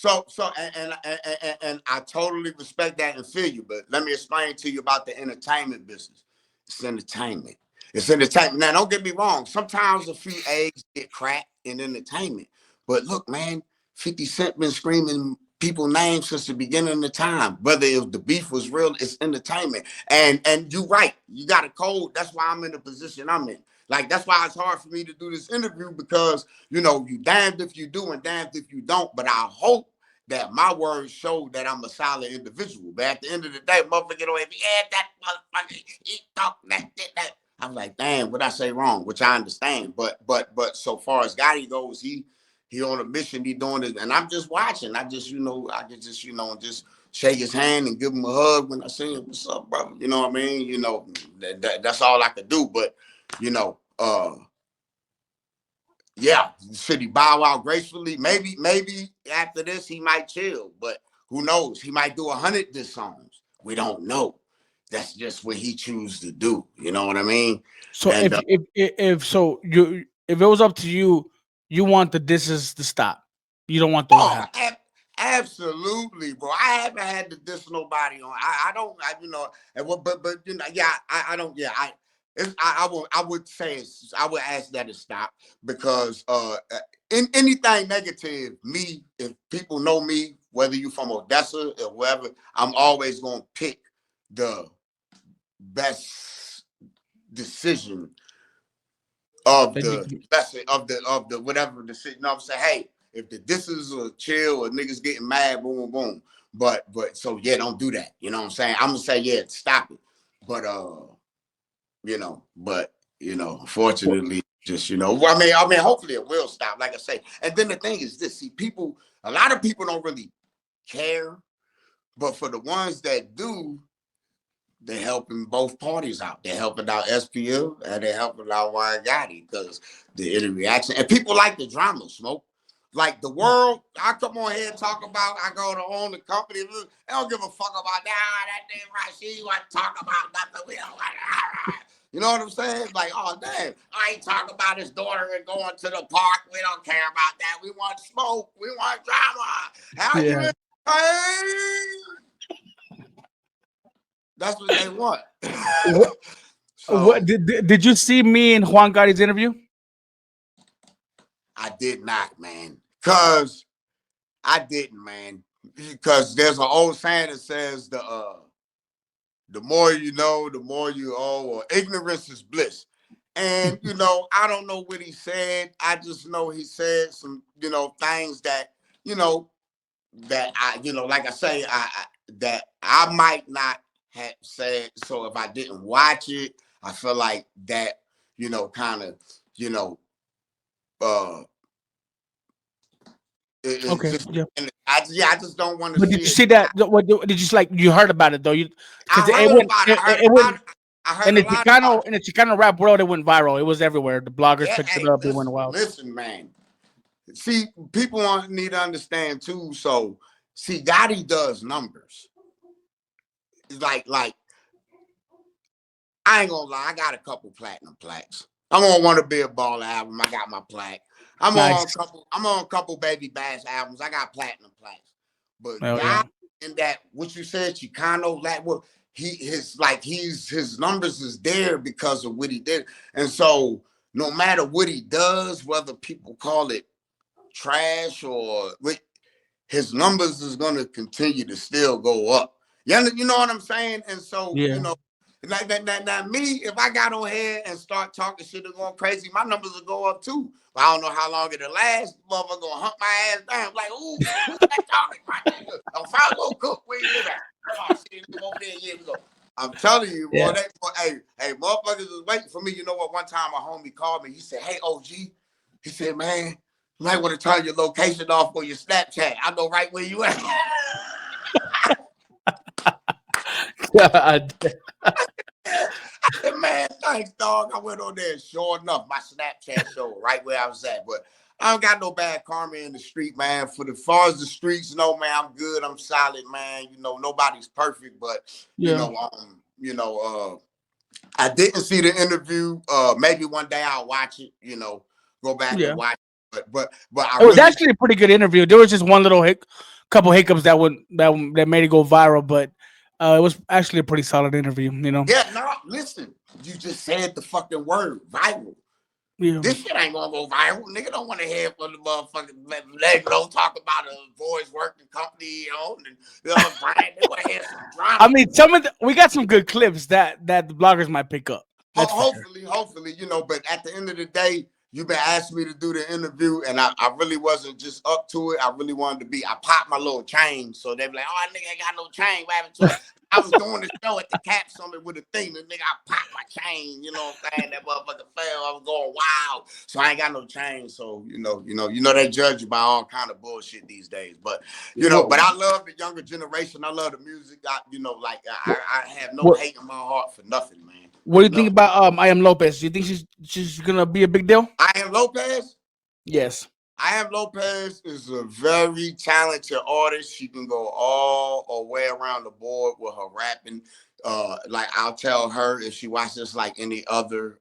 And I totally respect that and feel you, but let me explain to you about the entertainment business. It's entertainment. It's entertainment. Now, don't get me wrong. Sometimes a few eggs get cracked in entertainment. But look, man, 50 Cent been screaming people names since the beginning of the time. Whether if the beef was real, it's entertainment. And you're right. You got a code. That's why I'm in the position I'm in. Like, that's why it's hard for me to do this interview because, you damned if you do and damned if you don't. But I hope that my words show that I'm a solid individual. But at the end of the day, motherfucker, that motherfucker, he talk that. I'm like, damn, what I say wrong, which I understand. But so far as Gotti goes, he on a mission, he doing it, and I'm just watching. I can just, just shake his hand and give him a hug when I see him. What's up, brother? You know what I mean? That's all I could do. But yeah, should he bow out gracefully? Maybe after this he might chill, but who knows? He might do 100 diss songs. We don't know. That's just what he chooses to do. You know what I mean? So And if it was up to you, you want the disses to stop. You don't want those to happen. Absolutely, bro. I haven't had to diss nobody on. I don't. But yeah. I don't. Yeah. I would say I would ask that to stop because in anything negative, if people know me, whether you from Odessa or wherever, I'm always gonna pick the best decision of the whatever decision. I'm saying, hey, if the disses are chill or niggas getting mad, boom, boom. But so yeah, don't do that. You know what I'm saying? I'm gonna say, yeah, stop it. But unfortunately, just I mean, hopefully it will stop, like I say. And then the thing is this: see, a lot of people don't really care, but for the ones that do, they're helping both parties out. They're helping out SPL and they're helping out Juan Gotti because the internet reaction and people like the drama, Smoke. Like the world, I come on here and talk about. I go to own the company. They don't give a fuck about that damn Rasheed want to talk about nothing. We don't want to. You know what I'm saying? Like, oh damn, I ain't talking about his daughter and going to the park. We don't care about that. We want smoke. We want drama. How you? That's what they want. What did you see me in Juan Gotti's interview? I did not, man. Cause I didn't, man. Because there's an old saying that says the more you know, the more you owe, or ignorance is bliss. And I don't know what he said. I just know he said some, things that, that I, like I say, that I might not have said. So if I didn't watch it, I feel like that, kind of, Okay. just, Yeah. I just don't want to But see did you it. see that? What did you like? You heard about it though? Because I it heard went. about it. It went I heard a lot about it. In the Chicano rap world. It went viral. It was everywhere. The bloggers Yeah, picked it hey, up. It went wild. listen, man. See, people need to understand too. So, see, Gotti does numbers. It's like I ain't gonna lie. I got a couple platinum plaques. I'm on Wanna Be a Baller album. I got my plaque. I'm Nice. on a couple Baby Bash albums. I got platinum plaques. But Oh, God, in that what you said, Chicano, like what his numbers is there because of what he did. And so no matter what he does, whether people call it trash or his numbers is gonna continue to still go up. You know what I'm saying? And so, like that me, if I got on here and start talking shit and going crazy, my numbers will go up too. But I don't know how long it'll last. Motherfucker gonna hunt my ass down. Like, ooh, who's that talking right there? I'm Follow Cook, where you live at? Oh, shit, over there years ago. I'm telling you, boy, hey, motherfuckers is waiting for me. You know what? One time a homie called me. He said, hey, OG. He said, man, you might want to turn your location off for your Snapchat. I know right where you at. said, man, thanks, dog. I went on there and sure enough, my Snapchat showed right where I was at. But I don't got no bad karma in the street, man. For the far as the streets, no, man, I'm good. I'm solid, man. You know, nobody's perfect, but Yeah. I didn't see the interview. Maybe one day I'll watch it, go back and Yeah. watch it. But I It was really actually a pretty good interview. There was just one little couple hiccups that made it go viral, but it was actually a pretty solid interview. yeah, no, listen, you just said the fucking word viral. Yeah. This shit ain't gonna go viral. Nigga don't want to hear from the motherfucking let go talk about a boys working company, and Brian, they want to hear some I drama. mean, we got some good clips that the bloggers might pick up. That's for sure. Hopefully, but at the end of the day, you've been asking me to do the interview, and I really wasn't just up to it. I really wanted to be. I popped my little chain, so they be like, "Oh, nigga ain't got no chain. What happened to it?" I was doing the show at the Cap Summit with a thing, and nigga, I popped my chain. You know what I'm saying? That motherfucker fell. I was going wild, so I ain't got no chain. So they judge you by all kind of bullshit these days. But but I love the younger generation. I love the music. I have no What hate in my heart for nothing, man. What do you think Nothing. about I am Lopez? Do you think she's gonna be a big deal? I Am Lopez. Yes. I Am Lopez is a very talented artist. She can go all the way around the board with her rapping. Like I'll tell her if she watches like any other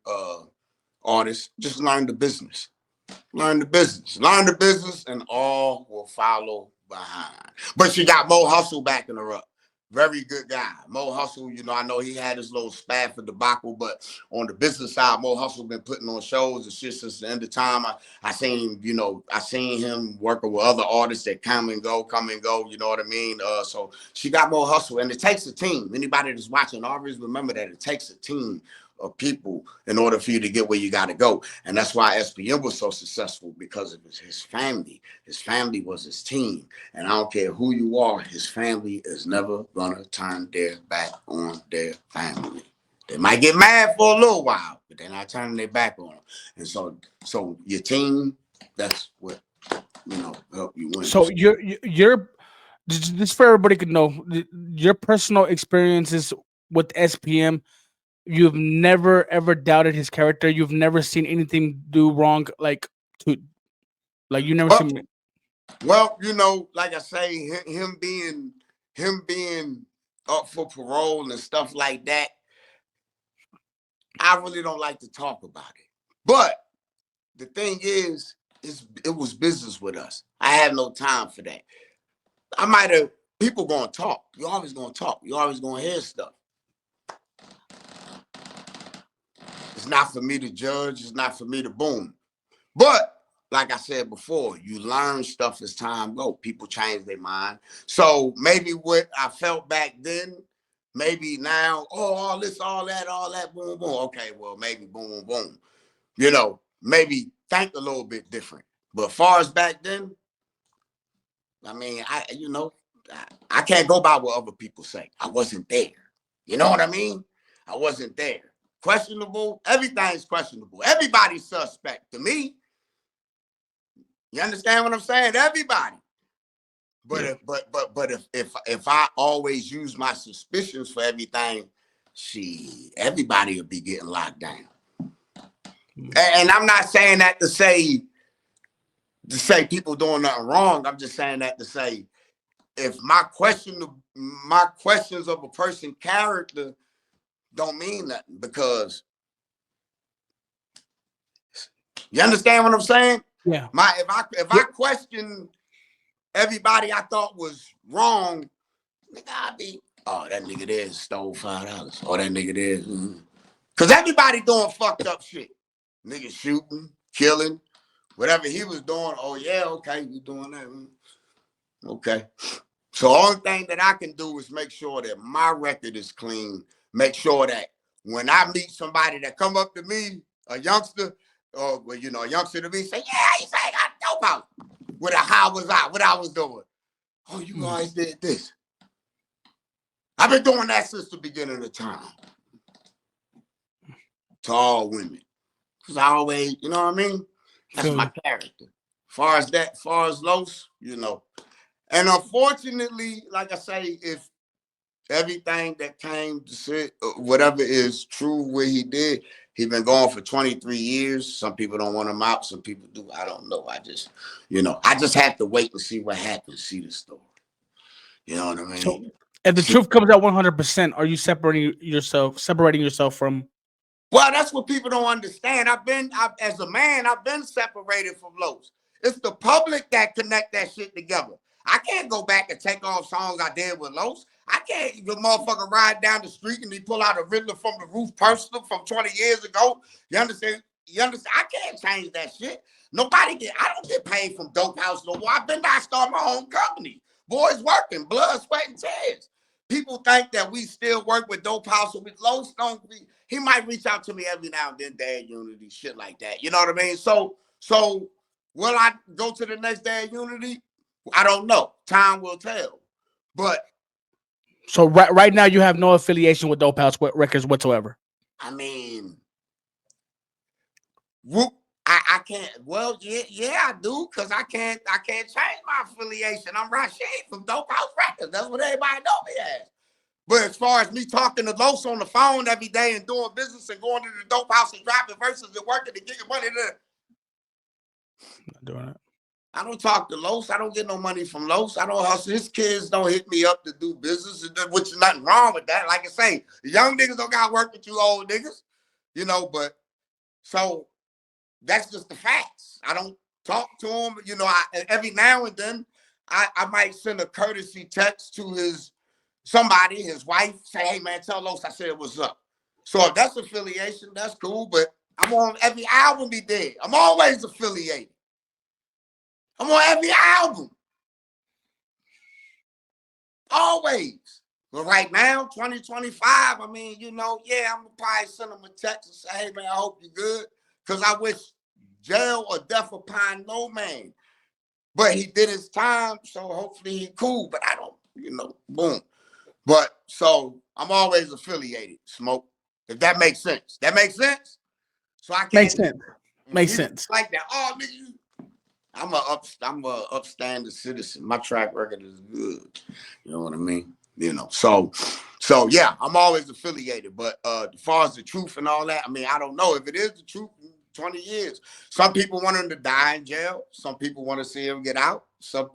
artist, just learn the business. Learn the business. Learn the business, and all will follow behind. But she got Mo Hustle backing her up. Very good guy. Mo Hustle, I know he had his little Spafford debacle, but on the business side, Mo Hustle been putting on shows and shit since the end of time. I seen him working with other artists that come and go, you know what I mean? So she got Mo Hustle, and it takes a team. Anybody that's watching, always remember that it takes a team of people in order for you to get where you got to go. And that's why SPM was so successful, because it was his family. His family was his team. And I don't care who you are, his family is never going to turn their back on their family. They might get mad for a little while, but they're not turning their back on them. And so your team, that's what, help you win. So you're just for everybody could know your personal experiences with SPM. You've never ever doubted his character. You've never seen anything do wrong, to like you never Well, seen. like I say, him being up for parole and stuff like that, I really don't like to talk about it. But the thing is, it was business with us. I have no time for that. I might have people gonna talk. You're always gonna talk. You're always gonna hear stuff. It's not for me to judge. It's not for me to boom. But like I said before, you learn stuff as time goes. People change their mind. So maybe what I felt back then, maybe now, all this, all that, boom, boom. Okay, well, maybe boom, boom, boom. Maybe think a little bit different. But far as back then, I mean, I can't go by what other people say. I wasn't there. You know what I mean? I wasn't there. Questionable. Everything's questionable. Everybody's suspect to me. You understand what I'm saying? Everybody. But if I always use my suspicions for everything, everybody will be getting locked down. And I'm not saying that to say people doing nothing wrong. I'm just saying that to say, if my questions of a person's character don't mean nothing, because you understand what I'm saying? Yeah. If I question everybody I thought was wrong, nigga, I be, oh, that nigga there stole $5. Oh, that nigga there. Because everybody doing fucked up shit. Nigga shooting, killing, whatever he was doing. Oh, yeah, okay, you doing that. Okay. So only thing that I can do is make sure that my record is clean. Make sure that when I meet somebody that come up to me, a youngster, or a youngster to me, say, yeah, you say I got dope out. What I was doing. Oh, you guys did this. I've been doing that since the beginning of time. To all women. Because I always, you know what I mean? That's my character. Far as Los, And unfortunately, like I say, everything that came to sit, whatever is true, what he did, he been gone for 23 years. Some people don't want him out. Some people do. I don't know. I just have to wait and see what happens. See the story. You know what I So, mean? if the See. truth comes out 100%, are you separating yourself from? Well, that's what people don't understand. As a man, I've been separated from Los. It's the public that connect that shit together. I can't go back and take off songs I did with Los. I can't the motherfucker ride down the street and he pull out a Riddler from the roof personal from 20 years ago. You understand? You understand? I can't change that shit. I don't get paid from Dope House no more. I've been there, I start my own company. Boys working, blood, sweat, and tears. People think that we still work with Dope House or with Los. He might reach out to me every now and then, Dad Unity, shit like that. You know what I mean? So will I go to the next Dad Unity? I don't know. Time will tell. But So right now you have no affiliation with Dope House Records whatsoever. I mean, I can't. Well, yeah, I do, because I can't change my affiliation. I'm Rasheed from Dope House Records. That's what everybody know me as. But as far as me talking to Los on the phone every day and doing business and going to the Dope House and dropping verses and working to get money, Not doing it. I don't talk to Los. I don't get no money from Los. I don't hustle. His kids don't hit me up to do business, which is nothing wrong with that. Like I say, the young niggas don't got to work with you old niggas, but so that's just the facts. I don't talk to him. Every now and then I might send a courtesy text to his wife, say, hey man, tell Los I said what's up. So if that's affiliation, that's cool, but I'm on every album he did. I'm always affiliated. I'm on every album. Always. But right now, 2025, I mean, I'm gonna probably send him a text and say, hey man, I hope you're good. Because I wish jail or death upon no man. But he did his time, so hopefully he cool. But I don't, boom. But so I'm always affiliated, Smoke. If that makes sense. That makes sense? So I can't Makes sense. Like that. Oh, nigga, I'm a upstanding citizen. My track record is good. You know what I mean? So yeah, I'm always affiliated. But as far as the truth and all that, I mean, I don't know if it is the truth. 20 years. Some people want him to die in jail. Some people want to see him get out.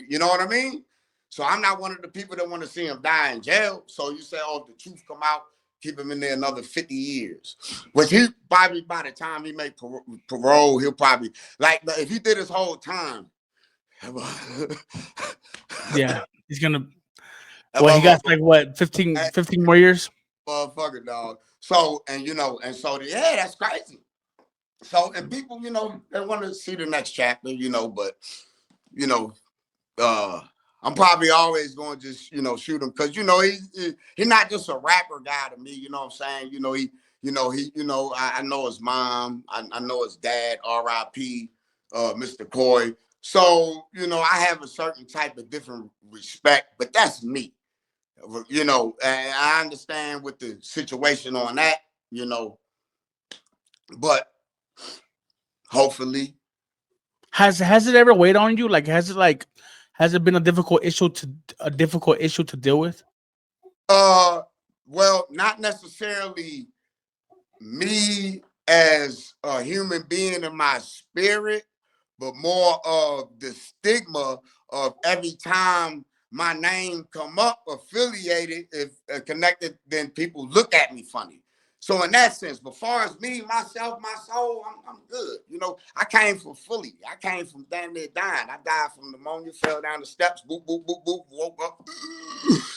You know what I mean? So I'm not one of the people that want to see him die in jail. So you say, oh, if the truth come out, keep him in there another 50 years. Which he probably, by the time he make parole, he'll probably, like, if he did his whole time. Yeah, he's going to, he got like, what, 15 more years? Motherfucker, dog. So, yeah, that's crazy. So, and people, they want to see the next chapter, but, I'm probably always going to just, shoot him because, he's not just a rapper guy to me. You know what I'm saying? I know his mom. I know his dad, R.I.P., Mr. Coy. So, I have a certain type of different respect, but that's me. And I understand with the situation on that, but hopefully. Has it ever weighed on you? Has it been a difficult issue to deal with? Well, not necessarily me as a human being in my spirit, but more of the stigma of every time my name come up affiliated, if connected, then people look at me funny. So in that sense, but far as me, myself, my soul, I'm good. I came from Philly. I came from damn near dying. I died from pneumonia, fell down the steps, boop, boop, boop, boop, woke up.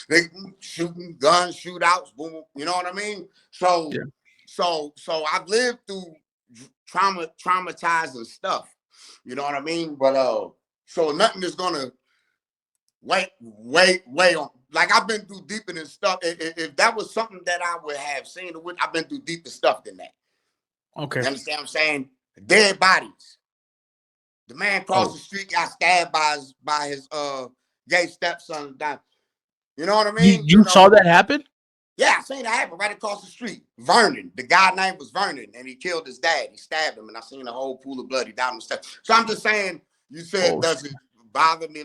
They shooting, guns, shootouts, boom. You know what I mean? So, yeah. So I've lived through traumatizing stuff. You know what I mean? But so nothing is gonna wait on. Like I've been through deeper than stuff. If that was something that I would have seen, I've been through deeper stuff than that. Okay. You understand what I'm saying? Dead bodies. The man across the street got stabbed by his gay stepson. You know what I mean? You saw that happen? Yeah, I seen that happen right across the street. Vernon, the guy's name was Vernon, and he killed his dad. He stabbed him, and I seen a whole pool of blood. He died on the steps. So I'm just saying, you said, does it bother me?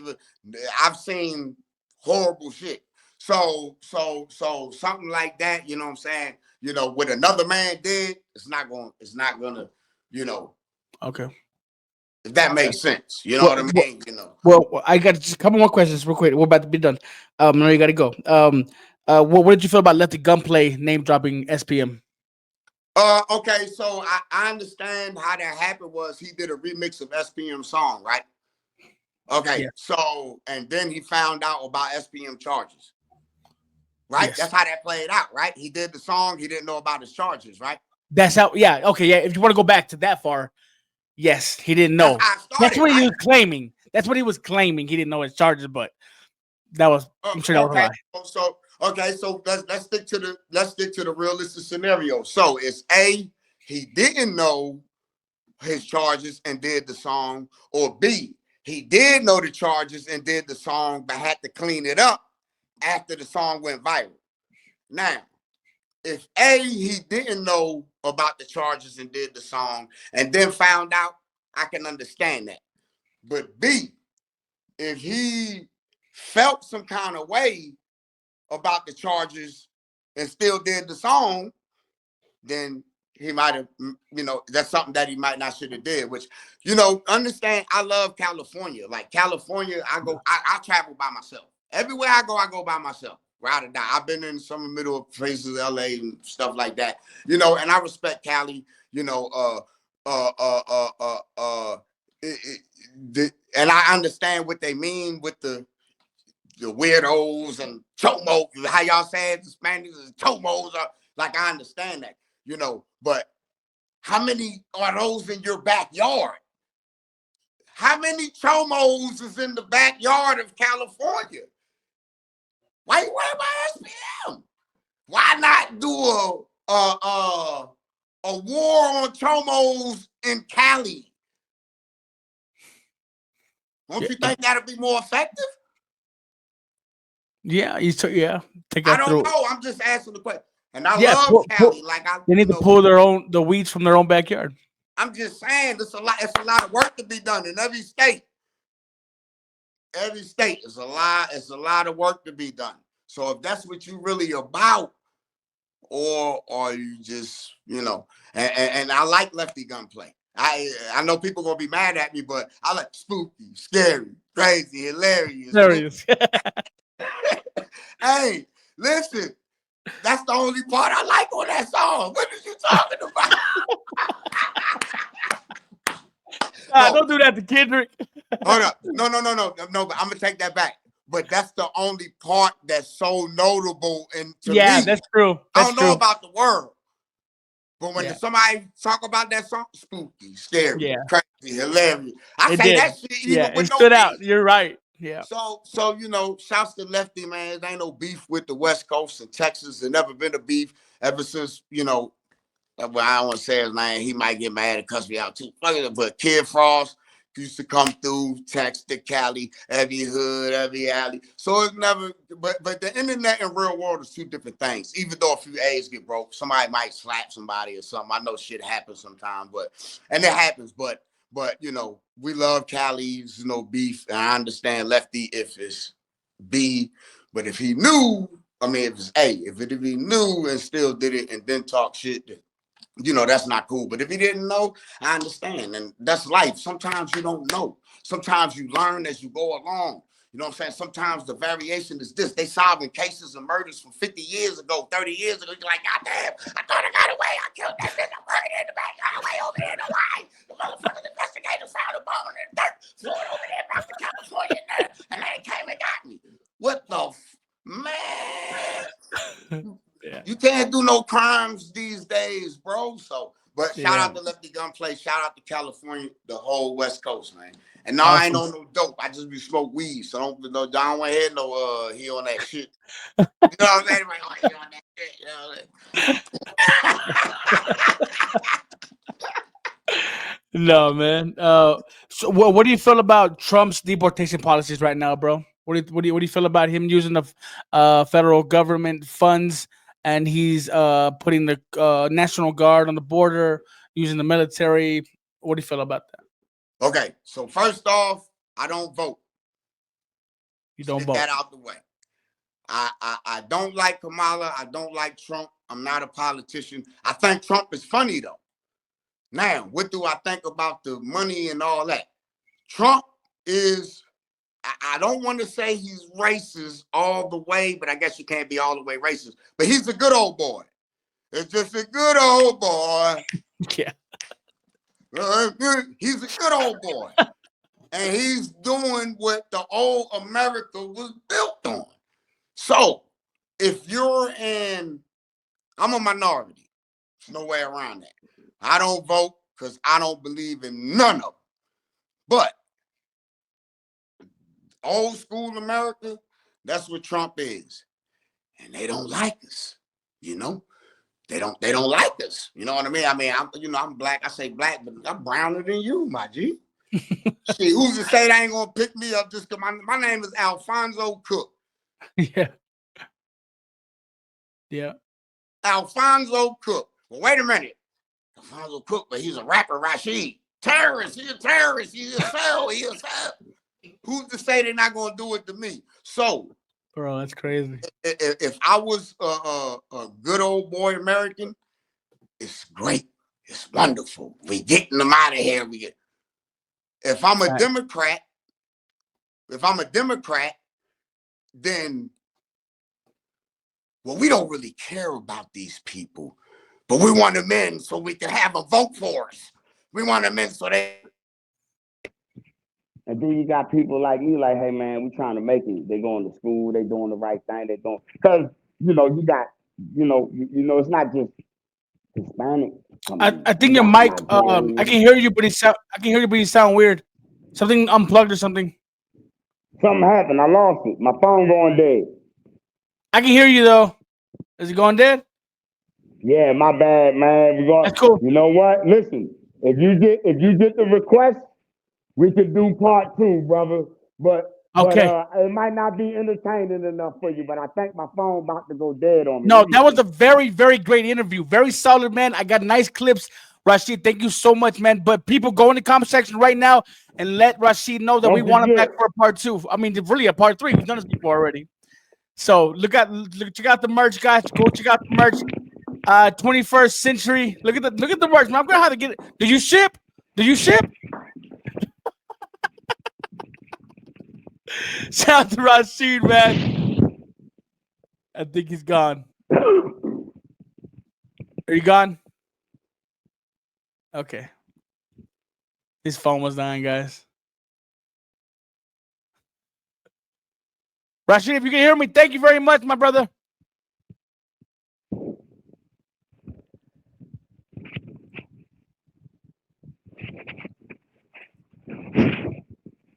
I've seen horrible shit. So something like that, you know what I'm saying? You know, what another man did, it's not gonna, you know, Okay. if that Okay. makes sense. You know what Well, I well, mean? You know. well, I got just a couple more questions real quick. We're about to be done. No, you got to go. What did you feel about Lefty Gunplay name dropping SPM? Okay, so I understand how that happened was he did a remix of SPM song, right? Okay, Yeah. so and then he found out about SPM charges, right? Yes. That's how that played out, right? He did the song, he didn't know about his charges, right? That's how. Yeah. Okay. Yeah. If you want to go back to that far, yes, he didn't That's know. how it That's started, what he right? was claiming. That's what he was claiming. He didn't know his charges, but that was. I'm sure that was a Okay, lie. so let's stick to the realistic scenario. So it's A, he didn't know his charges and did the song, or B, he did know the charges and did the song, but had to clean it up after the song went viral. Now, if A, he didn't know about the charges and did the song and then found out, I can understand that. But B, if he felt some kind of way about the charges and still did the song, then he might have, that's something that he might not should have did. Which, understand. I love California. Like California, I travel by myself. Everywhere I go by myself. Ride or die. I've been in some middle places, LA and stuff like that. And I respect Cali. You know, and I understand what they mean with the weirdos and chomos, how y'all say it, the Spanish is chomos. Like, I understand that, but how many are those in your backyard? How many chomos is in the backyard of California? Why you worry about SPM? Why not do a war on chomos in Cali? Don't Yeah. you think that'd be more effective? Yeah. You took. Yeah. Take I that don't through. know. I'm just asking the question. And I Yeah. love Cali. Like They need to pull the weeds from their own backyard. I'm just saying, it's a lot. It's a lot of work to be done in every state. Every state is a lot. It's a lot of work to be done. So if that's what you really about, or are you just, and I like Lefty Gunplay. I know people gonna be mad at me, but I like spooky, scary, crazy, hilarious. Hilarious. Hey, listen, that's the only part I like on that song. What are you talking about? No, Don't do that to Kendrick. hold up. No. But I'm gonna take that back. But that's the only part that's so notable and to Yeah, me. that's true. I That's don't know true. about the world, but when Yeah. somebody talk about that song, spooky, scary, Yeah. crazy, hilarious. I It say did. that shit Yeah. even It with no stood out. beef. You're right. Yeah. So shouts to Lefty, man. There ain't no beef with the West Coast and Texas. There never been a beef ever since, well, I don't want to say his name. He might get mad and cuss me out too. But Kid Frost used to come through, text to Cali, every hood, every alley. So it's never, but the internet and real world is two different things. Even though a few A's get broke, somebody might slap somebody or something. I know shit happens sometimes, and it happens, but we love Cali's, beef. And I understand Lefty if it's B, but if he knew, I mean, if it's A, if he knew and still did it and then talk shit, that's not cool. But if he didn't know, I understand. And that's life. Sometimes you don't know. Sometimes you learn as you go along. You know what I'm saying? Sometimes the variation is this. They solving cases of murders from 50 years ago, 30 years ago. You're like, God damn, I thought I got away. I killed that bitch. I buried it in the backyard way over there in Hawaii. The motherfucking investigators found a bone in the dirt, flew it over there back to California, and they came and got me. What the man? Yeah. You can't do no crimes these days, bro. So, but shout Yeah. out to Lefty Gunplay. Shout out to California, the whole West Coast, man. And no, I ain't Awesome. on no dope. I just be smoke weed. So don't want to hear no he on that shit. You know what I'm saying? Like, oh, he on that shit. No, man. So what do you feel about Trump's deportation policies right now, bro? What do you feel about him using the federal government funds, and he's putting the National Guard on the border, using the military? What do you feel about that? Okay, so first off, I don't vote. You Let's don't get vote. that out the way. I don't like Kamala. I don't like Trump. I'm not a politician. I think Trump is funny though. Now, what do I think about the money and all that? Trump is, I don't want to say he's racist all the way, but I guess you can't be all the way racist. But he's a good old boy. It's just a good old boy. Yeah. He's a good old boy. And he's doing what the old America was built on. So, if you're I'm a minority. There's no way around that. I don't vote because I don't believe in none of them. But old school America, that's what Trump is. And they don't like us, you know? They don't like us. You know what I mean? I'm black. I say black, but I'm browner than you, my G. See, who's to say they ain't gonna pick me up just because my name is Alfonso Cook. Yeah. Yeah. Alfonso Cook. Well, wait a minute. Alfonso Cook, but he's a rapper, Rasheed. Terrorist. He's a terrorist. He's a cell. He's a cell. Who's to say they're not gonna do it to me? So, bro, that's crazy. If I was a good old boy American, it's great. It's wonderful. We getting them out of here. If I'm a Democrat, then well, we don't really care about these people, but we want them in so we can have them vote for us. We want them in so they. And then you got people like me, like, hey man, we trying to make it. They going to school, they doing the right thing, they doing because you got, it's not just Hispanic. I think your mic, I can hear you, but you sound weird. Something unplugged or something. Something happened. I lost it. My phone going dead. I can hear you though. Is it going dead? Yeah, my bad, man. That's cool. You know what? Listen, if you get the request, we could do part 2, brother. But it might not be entertaining enough for you. But I think my phone about to go dead on me. No, that was a very, very great interview. Very solid, man. I got nice clips. Rasheed, thank you so much, man. But people, go in the comment section right now and let Rasheed know that we want him back for a part 2. I mean, really a part 3. We've done this before already. So check out the merch, guys. Go check out the merch. 21st century. Look at the merch, man. I'm gonna have to get it. Do you ship? Shout out to Rasheed, man. I think he's gone. Are you gone? Okay. His phone was dying, guys. Rasheed, if you can hear me, thank you very much, my brother.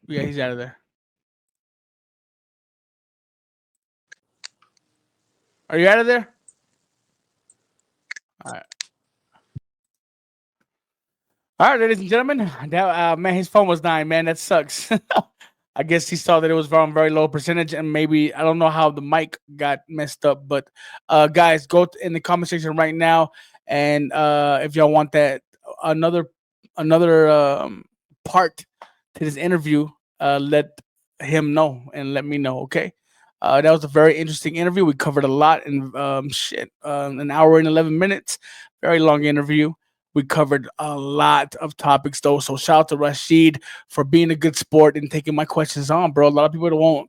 Yeah, he's out of there. Are you out of there? All right, ladies and gentlemen. That, man, his phone was dying, man. That sucks. I guess he saw that it was from very low percentage, and maybe I don't know how the mic got messed up. But guys, go in the comment section right now, and if y'all want that another part to this interview, let him know and let me know. Okay. That was a very interesting interview. We covered a lot in an hour and 11 minutes. Very long interview. We covered a lot of topics, though. So shout out to Rasheed for being a good sport and taking my questions on, bro. A lot of people won't.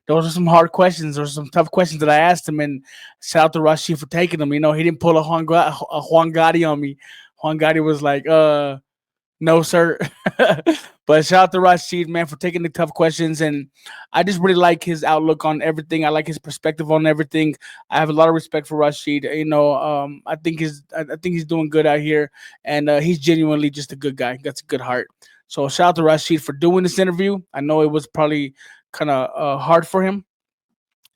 Those are some hard questions. Those are some tough questions that I asked him. And shout out to Rasheed for taking them. You know, he didn't pull a Juan Gotti on me. Juan Gotti was like, no, sir. But shout out to Rasheed, man, for taking the tough questions. And I just really like his outlook on everything. I like his perspective on everything. I have a lot of respect for Rasheed. You know, I think he's doing good out here. And he's genuinely just a good guy. Got a good heart. So shout out to Rasheed for doing this interview. I know it was probably kind of hard for him,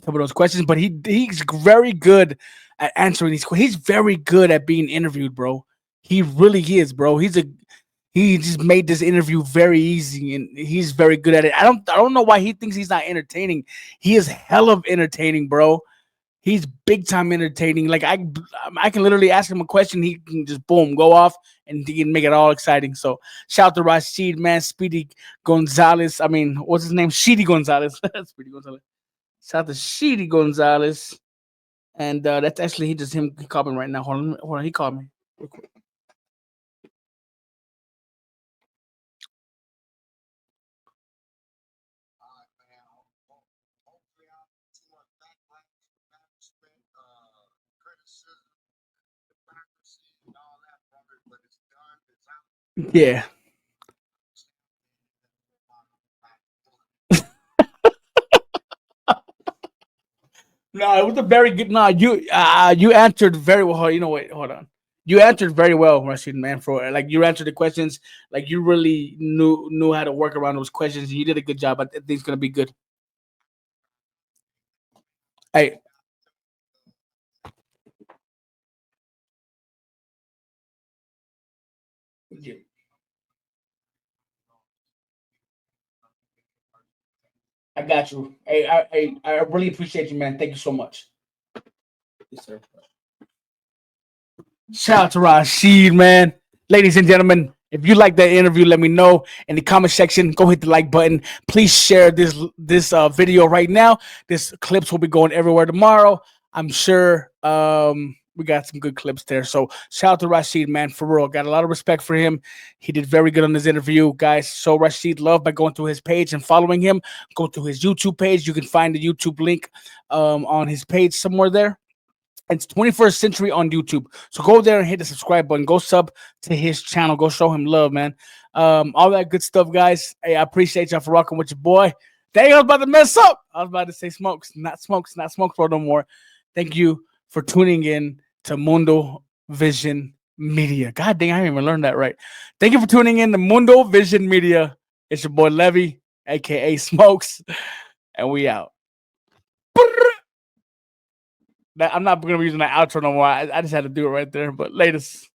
some of those questions, but he's very good at answering these questions. He's very good at being interviewed, bro. He really is, bro. He just made this interview very easy, and he's very good at it. I don't know why he thinks he's not entertaining. He is hell of entertaining, bro. He's big time entertaining. Like I can literally ask him a question, he can just boom go off, and he can make it all exciting. So shout out to Rasheed, man. Speedy Gonzalez. I mean, what's his name? Sheedy Gonzalez. Speedy Gonzalez. Shout out to Sheedy Gonzalez. And that's actually him calling right now. Hold on, he called me. Real quick. Yeah. No, it was a very good. No, you answered very well. You know, wait, hold on. You answered very well, Rashid, man. For like you answered the questions, like you really knew how to work around those questions. You did a good job. I think it's gonna be good. Hey, yeah, I got you. Hey, I really appreciate you, man. Thank you so much. Yes, sir. Shout out to Rashid, man. Ladies and gentlemen, if you like that interview, let me know in the comment section. Go hit the like button. Please share this video right now. This clips will be going everywhere tomorrow. I'm sure we got some good clips there. So shout out to Rashid, man, for real. Got a lot of respect for him. He did very good on this interview, guys. So Rashid love by going to his page and following him. Go to his YouTube page. You can find the YouTube link on his page somewhere there. It's 21st Century on YouTube. So go there and hit the subscribe button. Go sub to his channel. Go show him love, man. All that good stuff, guys. Hey, I appreciate y'all for rocking with your boy. Dang, I was about to mess up. I was about to say smokes, not smoke for no more. Thank you for tuning in to Mundo Vision Media. God dang, I didn't even learn that right. Thank you for tuning in to Mundo Vision Media. It's your boy Levy, aka Smokes, and we out. I'm not going to be using that outro no more. I just had to do it right there. But latest.